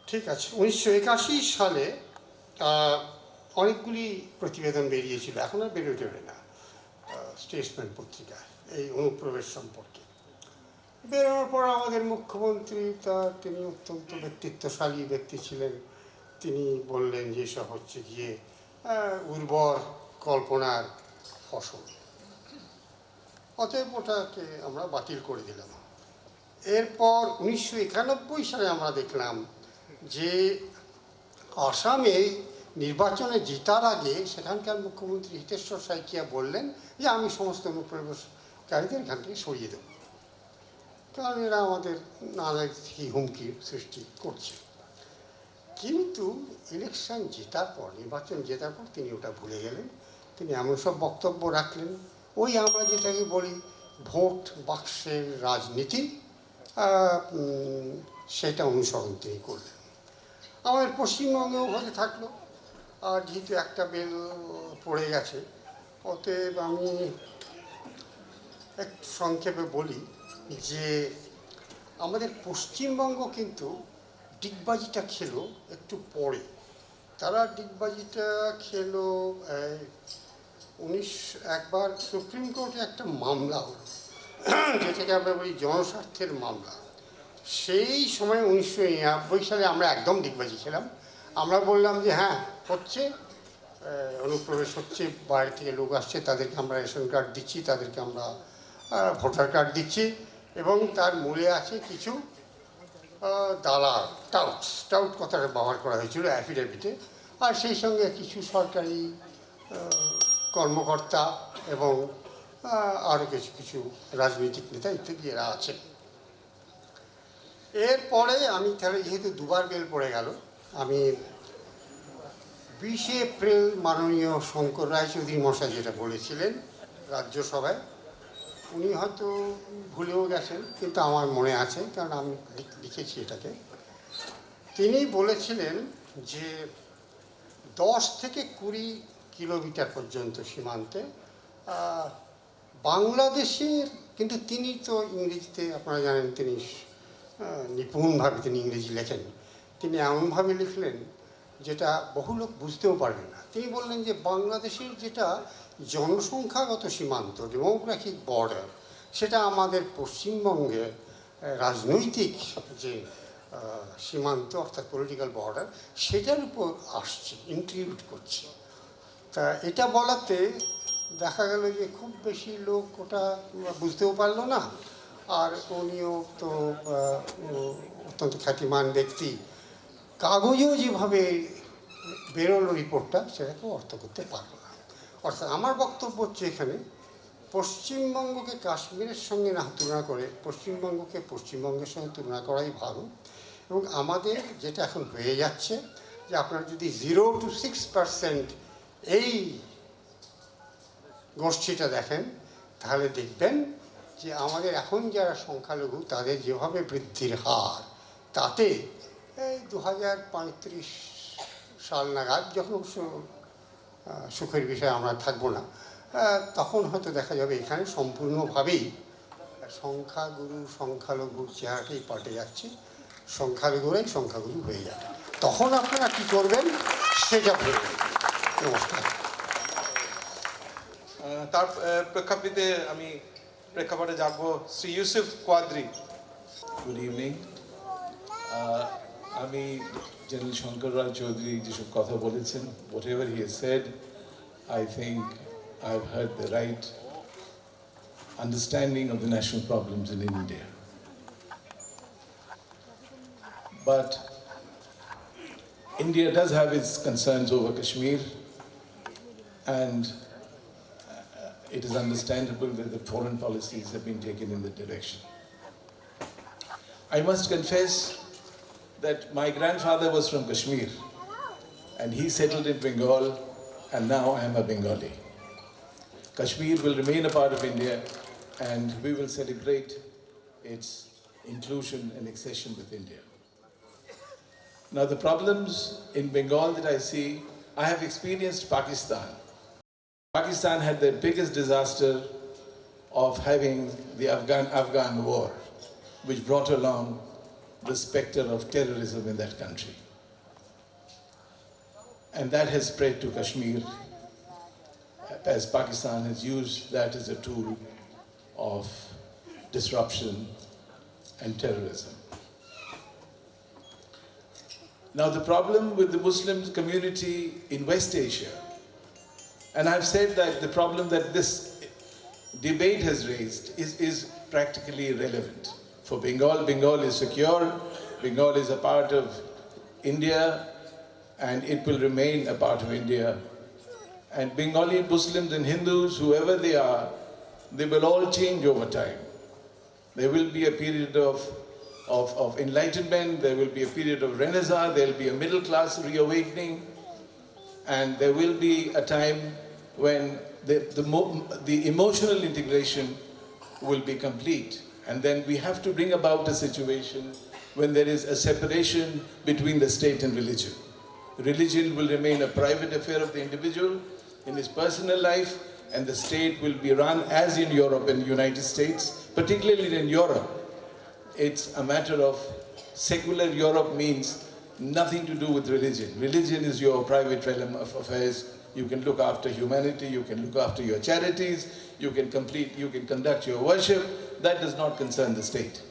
ঠিক আছে, 1981 সালে অনেকগুলি প্রতিবেদন বেরিয়েছিল, এখন আর বেরোতে না স্টেটসম্যান পত্রিকায় এই অনুপ্রবেশ সম্পর্কে। বেরোনোর পর আমাদের মুখ্যমন্ত্রী তিনি অত্যন্ত ব্যক্তিত্বশালী ব্যক্তি ছিলেন, তিনি বললেন যে সব হচ্ছে গিয়ে উর্বর কল্পনার ফসল, অতএব ওটাকে আমরা বাতিল করে দিলাম। এরপর 1991 সালে আমরা দেখলাম যে আসামে নির্বাচনে জেতার আগে সেখানকার মুখ্যমন্ত্রী হিতেশ্বর শইকীয়া বললেন যে আমি সমস্ত অনুপ্রবেশকারীদের এখান থেকে সরিয়ে দেব, কারণ এরা আমাদের নানা হুমকির সৃষ্টি করছে। কিন্তু ইলেকশন জেতার পর, নির্বাচন জেতার পর তিনি ওটা ভুলে গেলেন। তিনি এমন সব বক্তব্য রাখলেন, ওই আমরা যেটাকে বলি ভোট বাক্সের রাজনীতি, সেটা অনুসরণ তিনি করলেন। আমাদের পশ্চিমবঙ্গেও হতে থাকলো, আর যেহেতু একটা বেল পড়ে গেছে, অতএব আমি একটু সংক্ষেপে বলি যে আমাদের পশ্চিমবঙ্গ কিন্তু ডিগবাজিটা খেলো একটু পরে। তারা ডিগবাজিটা খেলো একবার সুপ্রিম কোর্টে একটা মামলা হলো, যেটাকে আমরা বলি জনস্বার্থের মামলা। সেই সময় 1990 সালে আমরা একদম ডিগবাজি খেলাম। আমরা বললাম যে হ্যাঁ হচ্ছে, অনুপ্রবেশ হচ্ছে, বাইরে থেকে লোক আসছে, তাদেরকে আমরা রেশন কার্ড দিচ্ছি, তাদেরকে আমরা ভোটার কার্ড দিচ্ছি, এবং তার মূলে আছে কিছু দালাল, টাউট কথাটা ব্যবহার করা হয়েছিল অ্যাফিডেভিটে, আর সেই সঙ্গে কিছু সরকারি কর্মকর্তা এবং আরও কিছু রাজনৈতিক নেতা ইত্যাদি এরা আছে। এরপরে আমি তাহলে যেহেতু দুবার বেল পড়ে গেল, আমি 20 এপ্রিল মাননীয় শঙ্কর রায়চৌধুরী মশাই যেটা বলেছিলেন রাজ্যসভায়, উনি হয়তো ভুলেও গেছেন কিন্তু আমার মনে আছে, কারণ আমি লিখেছি এটাকে। তিনি বলেছিলেন যে 10 থেকে 20 কিলোমিটার পর্যন্ত সীমান্তে বাংলাদেশের, কিন্তু তিনি তো ইংরেজিতে আপনারা জানেন তিনি নিপুণভাবে তিনি ইংরেজি লেখেন, তিনি এমনভাবে লিখলেন যেটা বহু লোক বুঝতেও পারবে না। তিনি বললেন যে বাংলাদেশের যেটা জনসংখ্যাগত সীমান্ত, ডেমোগ্রাফিক বর্ডার, সেটা আমাদের পশ্চিমবঙ্গের রাজনৈতিক যে সীমান্ত অর্থাৎ পলিটিক্যাল বর্ডার, সেটার উপর আসছে, ইন্ট্রিবিউট করছে। তা এটা বলাতে দেখা গেল যে খুব বেশি লোক ওটা বুঝতেও পারলো না, আর উনিও তো অত্যন্ত খ্যাতিমান ব্যক্তি, কাগজেও যেভাবে বেরোলো রিপোর্টটা সেটাকেও অর্থ করতে পারলো না। অর্থাৎ আমার বক্তব্য হচ্ছে এখানে পশ্চিমবঙ্গকে কাশ্মীরের সঙ্গে না তুলনা করে পশ্চিমবঙ্গকে পশ্চিমবঙ্গের সঙ্গে তুলনা করাই ভালো। এবং আমাদের যেটা এখন হয়ে যাচ্ছে যে আপনারা যদি 0 to 6% এই গোষ্ঠীটা দেখেন, তাহলে দেখবেন যে আমাদের এখন যারা সংখ্যালঘু তাদের যেভাবে বৃদ্ধির হার, তাতে এই 2035 সাল নাগাদ, যখন সুখের বিষয়ে আমরা থাকবো না, তখন হয়তো দেখা যাবে এখানে সম্পূর্ণভাবেই সংখ্যালঘুর চেহারাটাই পাল্টে যাচ্ছে, সংখ্যালঘুরাই সংখ্যাগুরু হয়ে যাবে। তখন আপনারা কী করবেন সেটা ভেবে। নমস্কার। তার প্রেক্ষাপটে আমি প্রেক্ষাপটে যাবো শ্রী ইউসুফ কোয়াদ্রি। Good evening. আমি জেনারেল শঙ্কর রায় চৌধুরী যেসব কথা বলেছেন, whatever he has said, I think I have heard the right understanding of the national problems in India. But India does have its concerns over Kashmir, and it is understandable that the foreign policies have been taken in that direction. I must confess that my grandfather was from Kashmir, and he settled in Bengal, and now I am a Bengali. Kashmir will remain a part of India, and we will celebrate its inclusion and accession with India. Now, the problems in Bengal that I see, I have experienced Pakistan. Pakistan had the biggest disaster of having the Afghan war, which brought along the specter of terrorism in that country. And that has spread to Kashmir, as Pakistan has used that as a tool of disruption and terrorism. Now, the problem with the Muslim community in West Asia, and I've said that the problem that this debate has raised is practically irrelevant. For Bengal, Bengal is secure, Bengal is a part of India, and it will remain a part of India. And Bengali Muslims and Hindus, whoever they are, they will all change over time. There will be a period of enlightenment, there will be a period of renaissance, there will be a middle class reawakening, and there will be a time when the emotional integration will be complete. And then we have to bring about a situation when there is a separation between the state and religion. Religion will remain a private affair of the individual in his personal life, and the state will be run as in Europe and the United States, particularly in Europe. It's a matter of secular Europe means nothing to do with religion. Religion is your private realm of affairs. You can look after humanity, you can look after your charities, you can conduct your worship. That does not concern the state.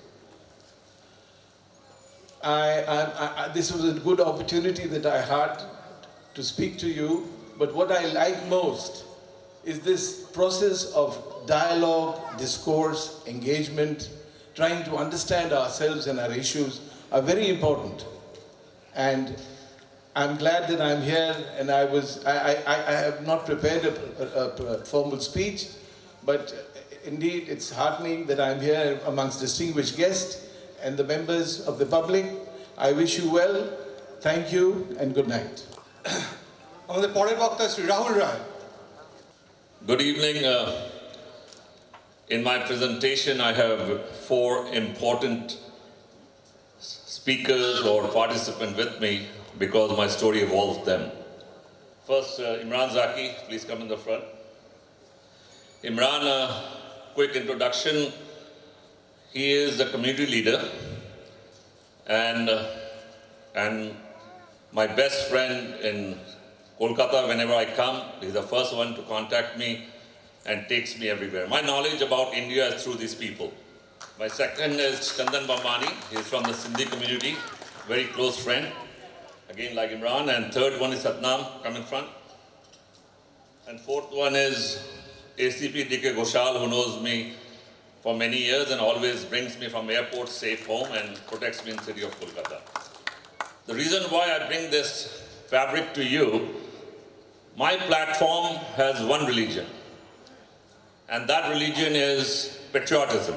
This was a good opportunity that I had to speak to you, but what I like most is this process of dialogue, discourse, engagement, trying to understand ourselves and our issues are very important. And I'm glad that I'm here, and I have not prepared a formal speech, but indeed it's heartening that I'm here amongst distinguished guests and the members of the public. I wish you well, thank you, and good night. আমাদের পরের বক্তা শ্রী রাহুল রায়। Good evening. In my presentation, I have 4 important speakers or participants with me because my story involves them. First, Imran Zaki, please come in the front. Imran, quick introduction. He is a community leader and my best friend in Kolkata. Whenever I come, he's the first one to contact me and takes me everywhere. My knowledge about India is through these people. My second is Chandan Bambani. He's from the Sindhi community, very close friend, again like Imran. And third one is Satnam, come in front. And fourth one is ACP D.K. Ghoshal, who knows me for many years and always brings me from airport safe home and protects me in the city of Kolkata. The reason why I bring this fabric to you, my platform has one religion, and that religion is patriotism.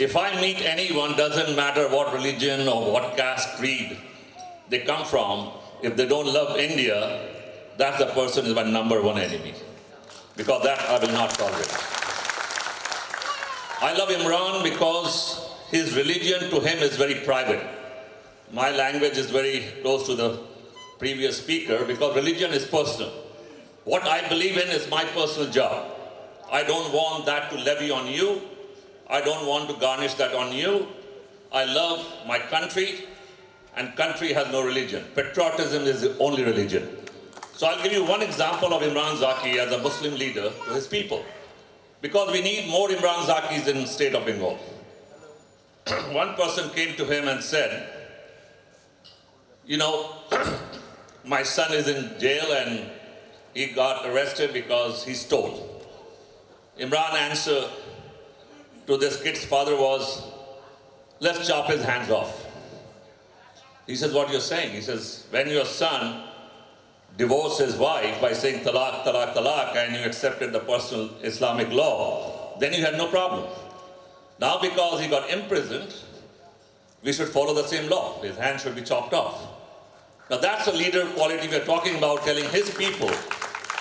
If I meet anyone, doesn't matter what religion or what caste, creed they come from, if they don't love India, that the person is my number 1 enemy, because that I will not tolerate. I love Imran because his religion to him is very private. My language is very close to the previous speaker because religion is personal. What I believe in is my personal job. I don't want that to levy on you. I don't want to garnish that on you. I love my country, and country has no religion. Patriotism is the only religion. So I'll give you one example of Imran Zaki as a Muslim leader to his people. Because we need more Imran Zakis in state of Bengal. One person came to him and said, you know, my son is in jail and he got arrested because he stole. Imran's answer to this kid's father was, let's chop his hands off. He says, what you're saying? He says, when your son divorced his wife by saying talaq, talaq, talaq, and you accepted the personal Islamic law, then you had no problem. Now because he got imprisoned, we should follow the same law. His hand should be chopped off. Now that's a leader quality we're talking about, telling his people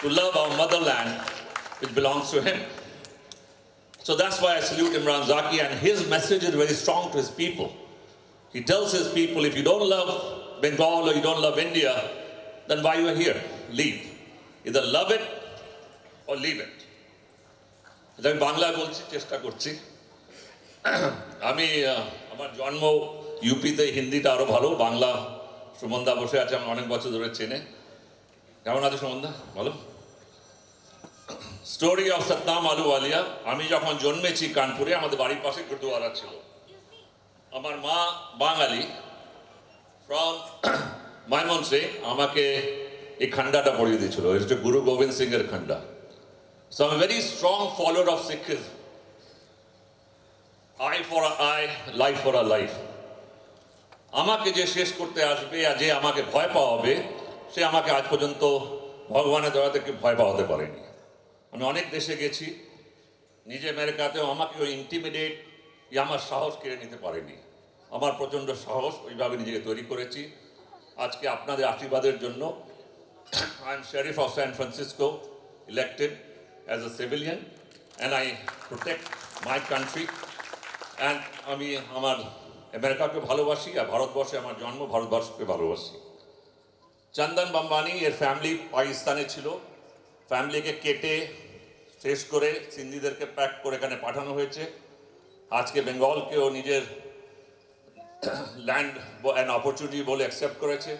to love our motherland, which belongs to him. So that's why I salute Imran Zaki, and his message is very strong to his people. He tells his people, if you don't love Bengal or you don't love India, then why you are here? Leave. Either love it or leave it. আমি বাংলায় বলছি, চেষ্টা করছি। আমি আমার জন্ম ইউপিতে, হিন্দিটা আরো ভালো, বাংলা সুমনদা বসে আছে, আমি অনেক বছর ধরে চেনে। কেমন আছে সুমনদা? ভালো। Story of Satnam Ahluwalia. আমি যখন জন্মেছি কানপুরে, আমাদের বাড়ির পাশে গুরুদুয়ারা ছিল। আমার মা বাঙালি, ফ্রম মাইমনসিং আমাকে এই খান্ডাটা পড়িয়ে দিয়েছিল। এটা গুরু গোবিন্দ সিং এর Khanda. So I'm a very strong follower of Sikhism. Eye for an eye, life for a life. আমাকে যে শেষ করতে আসবে আর যে আমাকে ভয় পাওয়াবে, সে আমাকে আজ পর্যন্ত ভগবানের দয়া থেকে ভয় পাওয়াতে পারেনি। আমি অনেক দেশে গেছি, নিজে আমেরিকাতেও আমাকে ওই ইন্টিমিডেট আমার সাহস কেড়ে নিতে পারেনি। আমার প্রচণ্ড সাহস, ওইভাবে নিজেকে তৈরি করেছি। আজকে আপনাদের আশীর্বাদের জন্য I am Sheriff of San Francisco, elected as a civilian, and I protect my country. And আমি আমার আমেরিকাকে ভালোবাসি, আর ভারতবর্ষে আমার জন্ম, ভারতবর্ষকে ভালোবাসি। চন্দন বাম্বানি এর ফ্যামিলি পাকিস্তানে ছিল, ফ্যামিলিকে কেটে শেষ করে সিন্ধিদেরকে প্যাক করে এখানে পাঠানো হয়েছে। আজকে বেঙ্গলকেও নিজের ল্যান্ড অ্যান্ড অপরচুনিটি বলে অ্যাকসেপ্ট করেছে।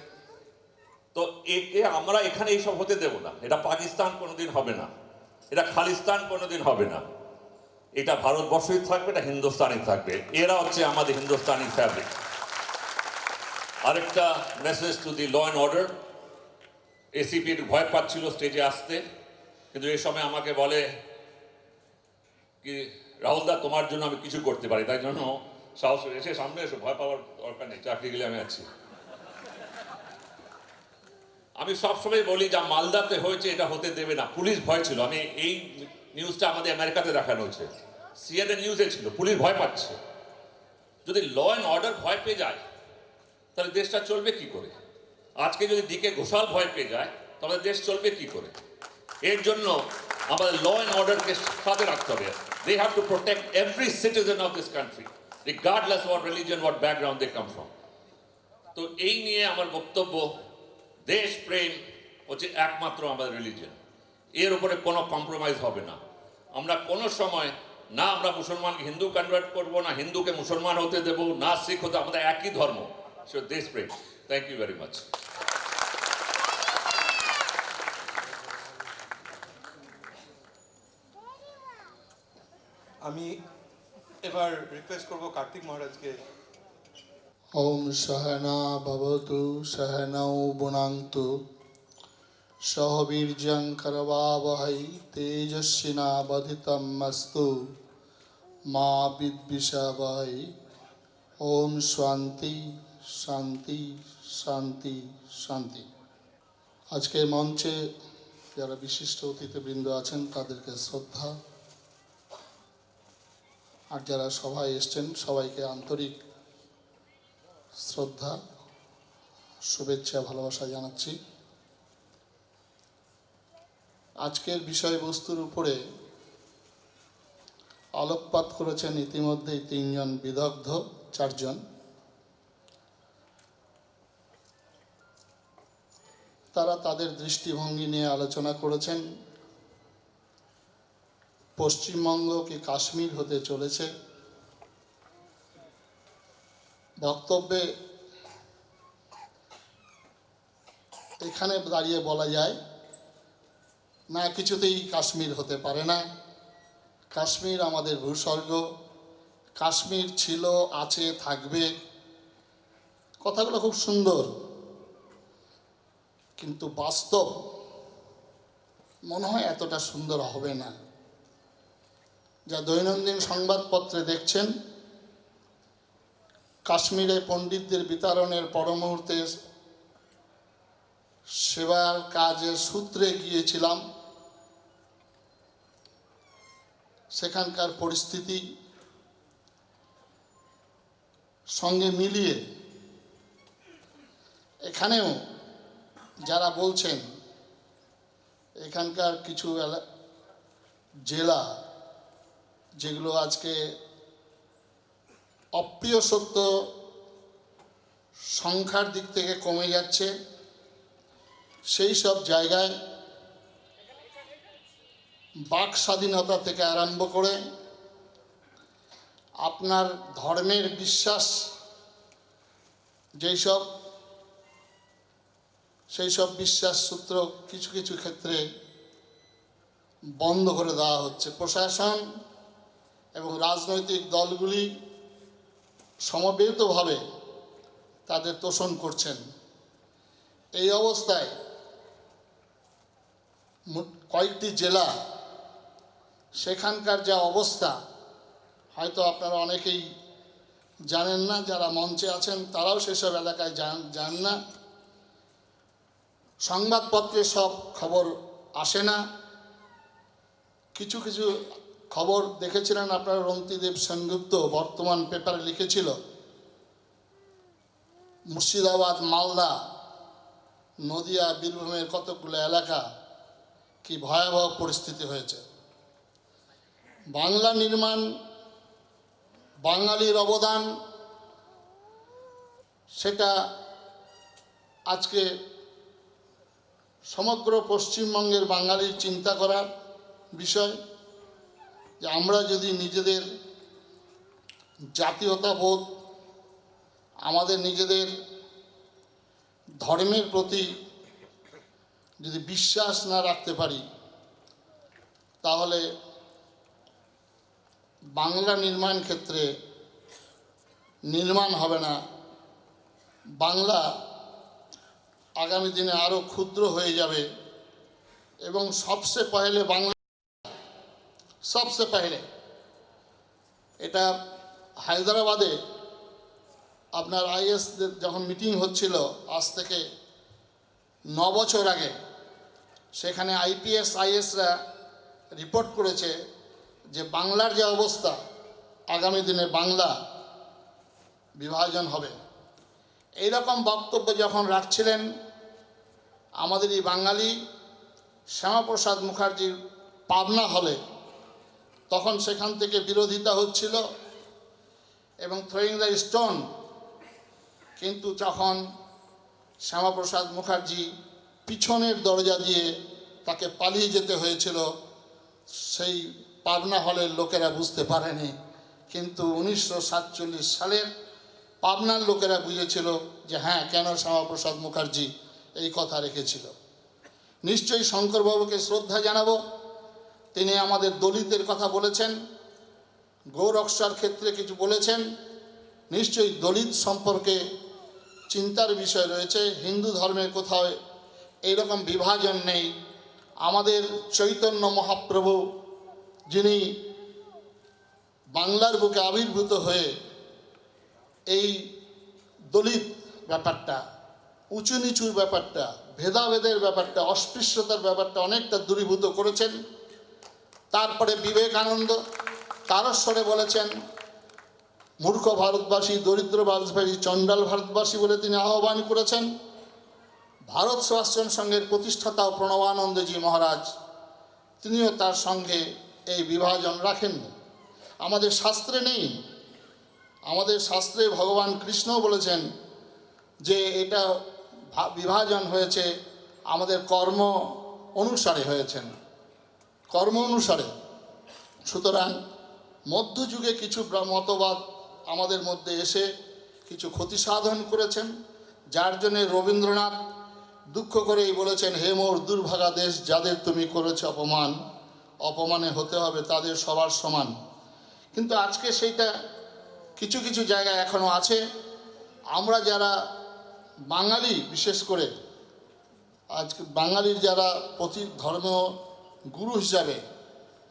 তো একে আমরা এখানে এইসব হতে দেব না। এটা পাকিস্তান কোনোদিন হবে না, এটা খালিস্তান কোনোদিন হবে না। এটা ভারতবর্ষই থাকবে, এটা হিন্দুস্তানি থাকবে। এরা হচ্ছে আমাদের হিন্দুস্তানি ফ্যাব্রিক। আরেকটা message to the law and order. ACP ভয় পাচ্ছিল স্টেজে আসতে, কিন্তু এই সময় আমাকে বলে কি, রাহুল দা তোমার জন্য আমি কিছু করতে পারি, তাই জন্য সাহস এসে সামনে এসে, ভয় পাওয়ার দরকার নেই, চাকরি গেলে আমি আছি। আমি সবসময় বলি যা মালদাতে হয়েছে এটা হতে দেবে না। পুলিশ ভয় ছিল। আমি এই নিউজটা আমাদের আমেরিকাতে দেখানো হয়েছে, সিএনএন নিউজে ছিল। পুলিশ ভয় পাচ্ছে। যদি ল অ্যান্ড অর্ডার ভয় পেয়ে যায় তাহলে দেশটা চলবে কি করে? আজকে যদি ডিকে ঘোষাল ভয় পেয়ে যায় তাহলে দেশ চলবে কি করে? এর জন্য আমাদের ল অ্যান্ড অর্ডারকে সাথে রাখতে হবে। They have to protect every citizen of this country, regardless what religion, what background they come from. তো এই নিয়ে আমার বক্তব্য, দেশ প্রেম হচ্ছে একমাত্র আমাদের রিলিজন। এর উপরে কোনো কম্প্রোমাইজ হবে না। আমরা কোনো সময় না আমরা মুসলমানকে হিন্দু কনভার্ট করব, না হিন্দুকে মুসলমান হতে দেব, না শিখ হতে, আমাদের একই ধর্ম, সে দেশ প্রেম। Thank you very much. আমি এবার রিকোয়েস্ট করব কার্তিক মহারাজকে। ওম সহনা ভবতু সহনৌ ভুনাক্তু সহ বীর্যং করবাবহৈ তেজস্বিনাবধিতমস্তু মা বিদ্বিষাবহৈ। ওম শান্তি শান্তি শান্তি শান্তি। আজকে মঞ্চে যারা বিশিষ্ট অতিথিবৃন্দ আছেন তাদেরকে শ্রদ্ধা, আর যারা সভায় এসছেন সবাইকে আন্তরিক শ্রদ্ধা, শুভেচ্ছা, ভালোবাসা জানাচ্ছি। আজকের বিষয়বস্তুর উপরে আলোকপাত করেছেন ইতিমধ্যেই 3 জন বিদগ্ধ, 4 জন। তারা তাদের দৃষ্টিভঙ্গি নিয়ে আলোচনা করেছেন। পশ্চিমবঙ্গ কি কাশ্মীর হতে চলেছে? বক্তব্যে এখানে দাঁড়িয়ে বলা যায় না কিছুতেই কাশ্মীর হতে পারে না। কাশ্মীর আমাদের ভূস্বর্গ, কাশ্মীর ছিল, আছে, থাকবে। কথাগুলো খুব সুন্দর, কিন্তু বাস্তব মনে হয় এতটা সুন্দর হবে না। যা দৈনন্দিন সংবাদপত্রে দেখছেন, কাশ্মীরে পণ্ডিতদের বিতরণের পর মুহূর্তে সেবার কাজের সূত্রে গিয়েছিলাম, সেখানকার পরিস্থিতি সঙ্গে মিলিয়ে এখানেও যারা বলছেন এখানকার কিছু জেলা যেগুলো আজকে অপ্রিয় সত্য সংখ্যার দিক থেকে কমে যাচ্ছে, সেই সব জায়গায় বাক স্বাধীনতা থেকে আরম্ভ করে আপনার ধর্মের বিশ্বাস সেই সব বিশ্বাস সূত্র কিছু কিছু ক্ষেত্রে বন্ধ করে দেওয়া হচ্ছে। প্রশাসন এবং রাজনৈতিক দলগুলি সমবেতভাবে তাদের তোষণ করছেন। এই অবস্থায় কয়েকটি জেলা, সেখানকার যা অবস্থা হয়তো আপনারা অনেকেই জানেন না, যারা মঞ্চে আছেন তারাও সেসব এলাকায় যান না, সংবাদপত্রে সব খবর আসে না। কিছু কিছু খবর দেখেছিলেন আপনারা, রন্তিদেব সেনগুপ্ত বর্তমান পেপারে লিখেছিল মুর্শিদাবাদ, মালদা, নদিয়া, বীরভূমের কতগুলো এলাকা কি ভয়াবহ পরিস্থিতি হয়েছে। বাংলা নির্মাণ, বাঙালির অবদান, সেটা আজকে সমগ্র পশ্চিমবঙ্গের বাঙালির চিন্তা করার বিষয়, যে আমরা যদি নিজেদের জাতীয়তাবোধ, আমাদের নিজেদের ধর্মের প্রতি যদি বিশ্বাস না রাখতে পারি, তাহলে বাংলা নির্মাণ ক্ষেত্রে নির্মাণ হবে না। বাংলা আগামী দিনে আরও ক্ষুদ্র হয়ে যাবে। এবং সবচেয়ে পহলে বাংলা, সবচেয়ে পহলে এটা হায়দ্রাবাদে আপনার আইএসদের যখন মিটিং হচ্ছিল আজ থেকে 9 বছর আগে, সেখানে আইপিএস আইএসরা রিপোর্ট করেছে যে বাংলার যে অবস্থা, আগামী দিনে বাংলা বিভাজন হবে। এইরকম বক্তব্য যখন রাখছিলেন আমাদের এই বাঙালি শ্যামাপ্রসাদ মুখার্জির পাবনা হলে, তখন সেখান থেকে বিরোধিতা হচ্ছিল এবং থ্রোয়িং দ্য স্টোন। কিন্তু যখন শ্যামাপ্রসাদ মুখার্জি পিছনের দরজা দিয়ে তাকে পালিয়ে যেতে হয়েছিল, সেই পাবনা হলের লোকেরা বুঝতে পারেনি, কিন্তু 1947 সালের পাবনার লোকেরা বুঝেছিল যে হ্যাঁ, কেন শ্যামাপ্রসাদ মুখার্জি এই কথা রেখেছিল। নিশ্চয়ই শঙ্করবাবুকে শ্রদ্ধা জানাবো, তিনি আমাদের দলিতের কথা বলেছেন, গৌরক্ষার ক্ষেত্রে কিছু বলেছেন। নিশ্চয়ই দলিত সম্পর্কে চিন্তার বিষয় রয়েছে। হিন্দু ধর্মের কোথাও এইরকম বিভাজন নেই। আমাদের চৈতন্য মহাপ্রভু, যিনি বাংলার বুকে আবির্ভূত হয়ে এই দলিত ব্যাপারটা, উঁচু নিচুর ব্যাপারটা, ভেদাভেদের ব্যাপারটা, অস্পৃশ্যতার ব্যাপারটা অনেকটা দূরীভূত করেছেন। তারপরে বিবেকানন্দ তারস্বরে বলেছেন, মূর্খ ভারতবাসী, দরিদ্র ভারতবাসী, চণ্ডাল ভারতবাসী বলে তিনি আহ্বান করেছেন। ভারত সেবাশ্রম সংঘের প্রতিষ্ঠাতা প্রণবানন্দজি মহারাজ, তিনিও তার সঙ্গে এই বিভাজন রাখেননি। আমাদের শাস্ত্রে নেই। আমাদের শাস্ত্রে ভগবান কৃষ্ণ বলেছেন যে এটা বিভাজন হয়েছে আমাদের কর্ম অনুসারে হয়েছেন, কর্ম অনুসারে। সুতরাং মধ্যযুগে কিছু মতবাদ আমাদের মধ্যে এসে কিছু ক্ষতি সাধন করেছেন, যার জন্যে রবীন্দ্রনাথ দুঃখ করেই বলেছেন, হে মোর দুর্ভাগা দেশ, যাদের তুমি করেছ অপমান, অপমানে হতে হবে তাদের সবার সমান। কিন্তু আজকে সেইটা কিছু কিছু জায়গায় এখনও আছে। আমরা যারা বাঙালি, বিশেষ করে আজকে বাঙালির যারা প্রতি ধর্মীয় গুরু হিসাবে,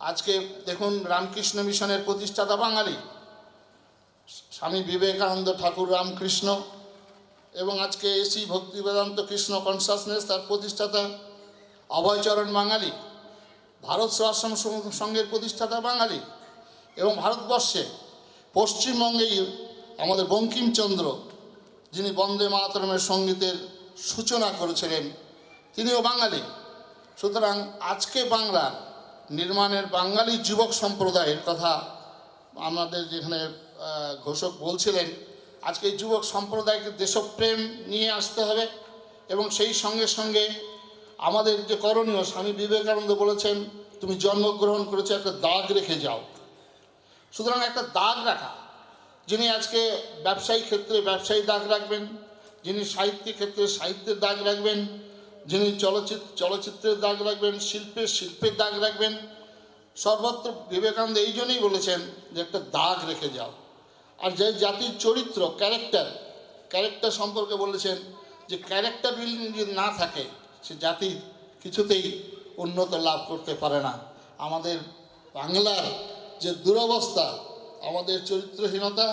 আজকে দেখুন রামকৃষ্ণ মিশনের প্রতিষ্ঠাতা বাঙালি, স্বামী বিবেকানন্দ ঠাকুর রামকৃষ্ণ, এবং আজকে এসি ভক্তি বেদান্ত কৃষ্ণ কনসাসনেস তার প্রতিষ্ঠাতা অভয়চরণ বাঙালি, ভারত সেবাশ্রম সংঘের প্রতিষ্ঠাতা বাঙালি, এবং ভারতবর্ষে পশ্চিমবঙ্গেই আমাদের বঙ্কিমচন্দ্র, যিনি বন্দে মাতরমের সঙ্গীতের সূচনা করেছিলেন, তিনিও বাঙালি। সুতরাং আজকে বাংলা নির্মাণের বাঙালি যুবক সম্প্রদায়ের কথা আমাদের যেখানে ঘোষক বলছিলেন, আজকে এই যুবক সম্প্রদায়কে দেশপ্রেম নিয়ে আসতে হবে, এবং সেই সঙ্গে সঙ্গে আমাদের যে করণীয়, স্বামী বিবেকানন্দ বলেছেন, তুমি জন্মগ্রহণ করেছো, একটা দাগ রেখে যাও। সুতরাং একটা দাগ রাখা, যিনি আজকে ব্যবসায়িক ক্ষেত্রে ব্যবসায়ী দাগ রাখবেন, যিনি সাহিত্যিক ক্ষেত্রে সাহিত্যের দাগ রাখবেন, যিনি চলচ্চিত্রের দাগ রাখবেন, শিল্পের দাগ রাখবেন। সর্বত্র বিবেকানন্দ এই জন্যই বলেছেন যে একটা দাগ রেখে যাও। আর যে জাতির চরিত্র, ক্যারেক্টার সম্পর্কে বলেছেন যে ক্যারেক্টার বিল্ডিং যদি না থাকে, সে জাতি কিছুতেই উন্নত লাভ করতে পারে না। আমাদের বাংলার যে দুরবস্থা, আমাদের চরিত্রহীনতা,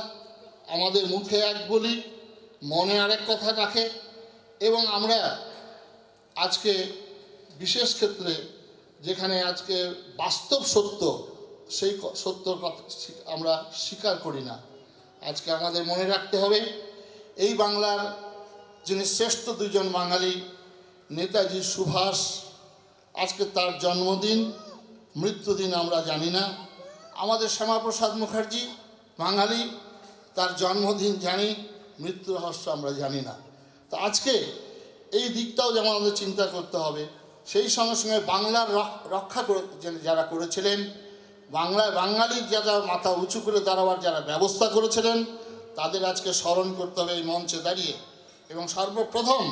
আমাদের মুখে এক বলি, মনে আরেক কথা রাখে, এবং আমরা আজকে বিশেষ ক্ষেত্রে যেখানে আজকে বাস্তব সত্য, সেই সত্যর কথা আমরা স্বীকার করি না। আজকে আমাদের মনে রাখতে হবে, এই বাংলার যিনি শ্রেষ্ঠ দুজন বাঙালি, নেতাজি সুভাষ, আজকে তার জন্মদিন, মৃত্যুদিন আমরা জানি না। আমাদের শ্যামাপ্রসাদ মুখার্জি বাঙালি, তার জন্মদিন জানি, মৃত্যু রহস্য আমরা জানি না। তো আজকে এই দিকটাও যেমন আমাদের চিন্তা করতে হবে, সেই সঙ্গে সঙ্গে বাংলার রক্ষা যারা করেছিলেন, বাঙালির যারা মাথা উঁচু করে দাঁড়াবার যারা ব্যবস্থা করেছিলেন, তাদের আজকে স্মরণ করতে হবে এই মঞ্চে দাঁড়িয়ে। এবং সর্বপ্রথম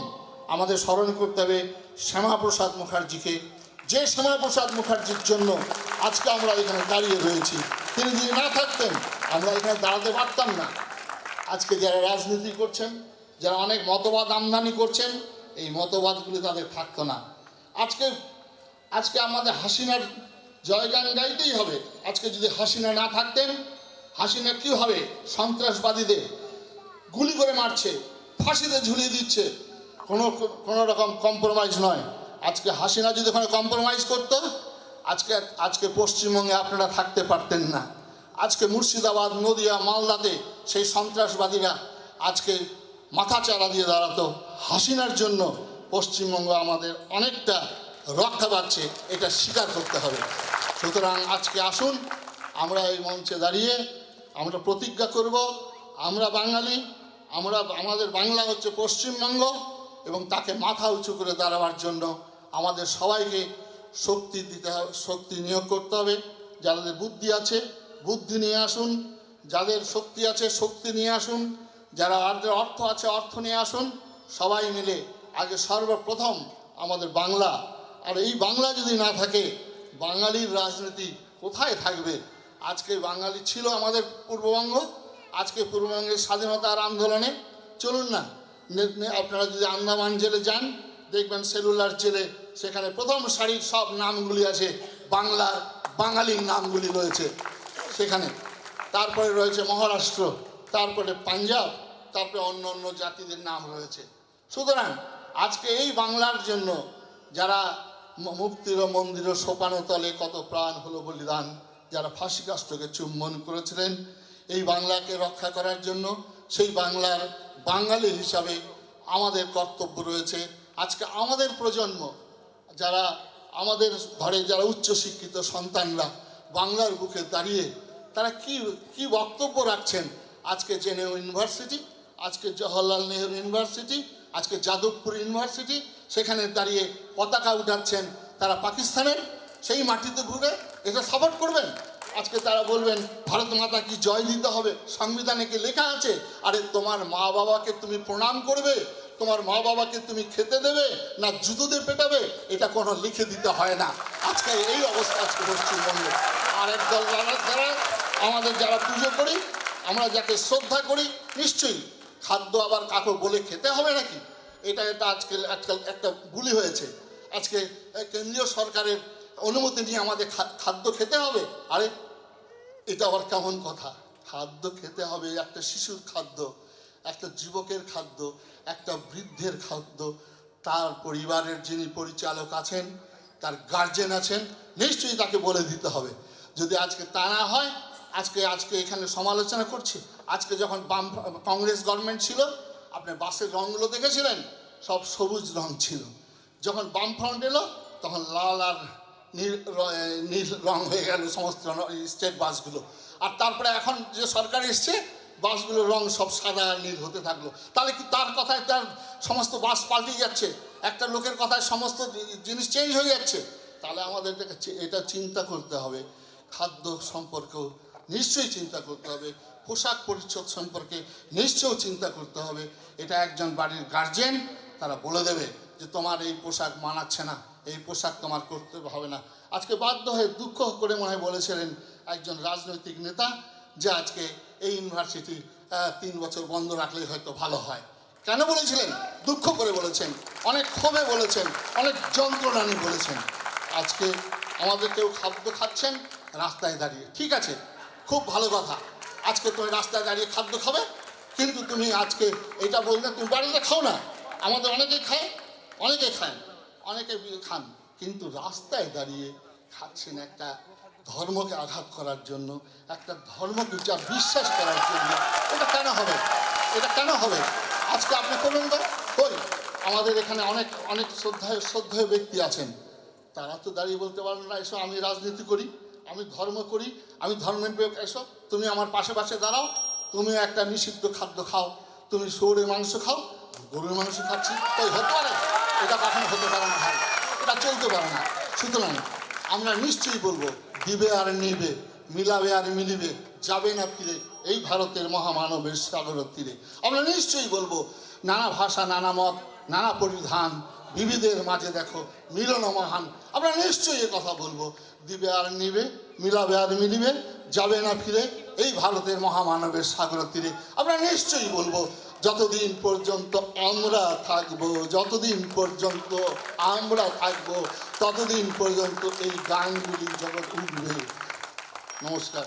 আমাদের স্মরণ করতে হবে শ্যামাপ্রসাদ মুখার্জিকে, যে শ্যামাপ্রসাদ মুখার্জির জন্য আজকে আমরা এখানে দাঁড়িয়ে রয়েছি। তিনি যদি না থাকতেন আমরা এখানে দাঁড়াতে পারতাম না। আজকে যারা রাজনীতি করছেন, যারা অনেক মতবাদ আমদানি করছেন, এই মতবাদগুলি তাদের থাকতো না। আজকে আমাদের হাসিনার জয়গান গাইতেই হবে। আজকে যদি হাসিনা না থাকতেন, হাসিনা কী হবে? সন্ত্রাসবাদীদের গুলি করে মারছে, ফাঁসিতে ঝুলিয়ে দিচ্ছে, কোনো রকম কম্প্রোমাইজ নয়। আজকে হাসিনা যদি ওখানে কম্প্রোমাইজ করতো, আজকে পশ্চিমবঙ্গে আপনারা থাকতে পারতেন না। আজকে মুর্শিদাবাদ, নদিয়া, মালদাতে সেই সন্ত্রাসবাদীরা আজকে মাথা চারা দিয়ে দাঁড়াতো। হাসিনার জন্য পশ্চিমবঙ্গ আমাদের অনেকটা রক্ষা পাচ্ছে, এটা স্বীকার করতে হবে। সুতরাং আজকে আসুন আমরা এই মঞ্চে দাঁড়িয়ে আমরা প্রতিজ্ঞা করব, আমরা বাঙালি, আমাদের বাংলা হচ্ছে পশ্চিমবঙ্গ, এবং তাকে মাথা উঁচু করে দাঁড়াবার জন্য আমাদের সবাইকে শক্তি দিতে হবে, শক্তি নিয়োগ করতে হবে। যাদের বুদ্ধি আছে বুদ্ধি নিয়ে আসুন, যাদের শক্তি আছে শক্তি নিয়ে আসুন, যারা অর্থ আছে অর্থ নিয়ে আসুন। সবাই মিলে আগে সর্বপ্রথম আমাদের বাংলা, আর এই বাংলা যদি না থাকে বাঙালির রাজনীতি কোথায় থাকবে? আজকে বাঙালি ছিল আমাদের পূর্ববঙ্গ, আজকে পূর্ববঙ্গের স্বাধীনতার আন্দোলনে চলুন না, আপনারা যদি আন্দামান জেলে যান দেখবেন সেলুলার জেলে, সেখানে প্রথম সারির সব নামগুলি আছে, বাংলার বাঙালির নামগুলি রয়েছে সেখানে। তারপরে রয়েছে মহারাষ্ট্র, তারপরে পাঞ্জাব, তারপরে অন্য অন্য জাতিদের নাম রয়েছে। সুতরাং আজকে এই বাংলার জন্য যারা মুক্তির মন্দির সোপানো তলে কত প্রাণ হলো বলিদান, যারা ফাঁসি কাষ্ঠকে চুম্বন করেছিলেন, এই বাংলাকে রক্ষা করার জন্য সেই বাংলার বাঙালি হিসাবে আমাদের কর্তব্য রয়েছে। আজকে আমাদের প্রজন্ম, যারা আমাদের ঘরে যারা উচ্চশিক্ষিত সন্তানরা বাংলার বুকে দাঁড়িয়ে তারা কি বক্তব্য রাখছেন। আজকে জেনেভা ইউনিভার্সিটি, আজকে জওহরলাল নেহরু ইউনিভার্সিটি, আজকে যাদবপুর ইউনিভার্সিটি, সেখানে দাঁড়িয়ে পতাকা উঠাচ্ছেন। তারা পাকিস্তানের সেই মাটিতে ঘুরে এটা সাপোর্ট করবেন? আজকে তারা বলবেন ভারত মাতা কি জয় দিতে হবে, সংবিধানে কি লেখা আছে? আরে তোমার মা বাবাকে তুমি প্রণাম করবে, তোমার মা বাবাকে তুমি খেতে দেবে না জুতো দিয়ে পেটাবে, এটা কোনো লিখে দিতে হয় না। আজকে এই অবস্থা আজকে পশ্চিমবঙ্গে। আর একদল যারা আমাদের যারা পুজো করি, আমরা যাকে শ্রদ্ধা করি, নিশ্চয়ই খাদ্য আবার কাকে বলে খেতে হবে নাকি, এটা আজকাল একটা বুলি হয়েছে। আজকে কেন্দ্রীয় সরকারের অনুমতি নিয়ে আমাদের খাদ্য খেতে হবে। আরে এটা আবার কেমন কথা? খাদ্য খেতে হবে, একটা শিশুর খাদ্য, একটা যুবকের খাদ্য, একটা বৃদ্ধের খাদ্য, তার পরিবারের যিনি পরিচালক আছেন, তার গার্জেন আছেন, নিশ্চয়ই তাকে বলে দিতে হবে। যদি আজকে তা না হয়, আজকে এখানে সমালোচনা করছি। আজকে যখন কংগ্রেস গভর্নমেন্ট ছিল, আপনি বাসের রঙগুলো দেখেছিলেন, সব সবুজ রং ছিল। যখন বামফ্রন্ট এলো, তখন লাল আর নীল রং হয়ে গেল সমস্ত স্টেট বাসগুলো। আর তারপরে এখন যে সরকার এসছে, বাসগুলোর রং সব সাদা আর নীল হতে থাকলো। তাহলে কি তার কথায় তার সমস্ত বাস পাল্টে যাচ্ছে? একটা লোকের কথায় সমস্ত জিনিস চেঞ্জ হয়ে যাচ্ছে? তাহলে আমাদের এটা চিন্তা করতে হবে। খাদ্য সম্পর্কেও নিশ্চয়ই চিন্তা করতে হবে, পোশাক পরিচ্ছদ সম্পর্কে নিশ্চয়ই চিন্তা করতে হবে। এটা একজন বাড়ির গার্জেন তারা বলে দেবে যে তোমার এই পোশাক মানাচ্ছে না, এই পোশাক তোমার করতে হবে না। আজকে বাধ্য হয়ে দুঃখ করে মনে হয় বলেছিলেন একজন রাজনৈতিক নেতা যে আজকে এই ইউনিভার্সিটি 3 বছর বন্ধ রাখলেই হয়তো ভালো হয়। কেন বলেছিলেন? দুঃখ করে বলেছেন, অনেক ক্ষোভে বলেছেন, অনেক যন্ত্রণা নিয়ে বলেছেন। আজকে আমাদের কেউ খাদ্য খাচ্ছেন রাস্তায় দাঁড়িয়ে, ঠিক আছে, খুব ভালো কথা। আজকে তুমি রাস্তায় দাঁড়িয়ে খাদ্য খাবে, কিন্তু তুমি আজকে এটা বললে তুমি বাড়িতে খাও না। আমাদের অনেকেই খায়, অনেকে খান, কিন্তু রাস্তায় দাঁড়িয়ে খাচ্ছেন একটা ধর্মকে আঘাত করার জন্য, একটা ধর্মকে যা বিশ্বাস করার জন্য। এটা কেন হবে? এটা কেন হবে? আজকে আপনি করবেন তো কই? আমাদের এখানে অনেক শ্রদ্ধেয় ব্যক্তি আছেন, তারা তো দাঁড়িয়ে বলতে পারেন না এসো আমি রাজনীতি করি, আমি ধর্ম করি, আমি ধর্মের বিয়োগ, এসো তুমি আমার পাশে দাঁড়াও, তুমি একটা নিষিদ্ধ খাদ্য খাও, তুমি শুয়োরের মাংস খাও, গরুর মাংস খাচ্ছি, তাই হতে পারে? এটা কখনো হতে পারে না ভাই, এটা চলতে পারে না। সুতরাং আমরা নিশ্চয়ই বলবো, দিবে আর নিবে, মিলাবে আর মিলিবে, যাবে না ফিরে এই ভারতের মহামানবের সাগরের তীরে। আমরা নিশ্চয়ই বলবো, নানা ভাষা, নানা মত, নানা পরিধান, বিবিধের মাঝে দেখো মিলন মহান। আমরা নিশ্চয়ই কথা বলবো, দিবে আর নিবে, মিলাবে আর মিলিবে, যাবে না ফিরে এই ভারতের মহামানবের সাগরের তীরে। আমরা নিশ্চয়ই বলবো, যতদিন পর্যন্ত আমরা থাকবো, যতদিন পর্যন্ত আমরা থাকবো, ততদিন পর্যন্ত এই গানগুলি জগৎ উঠবে। নমস্কার।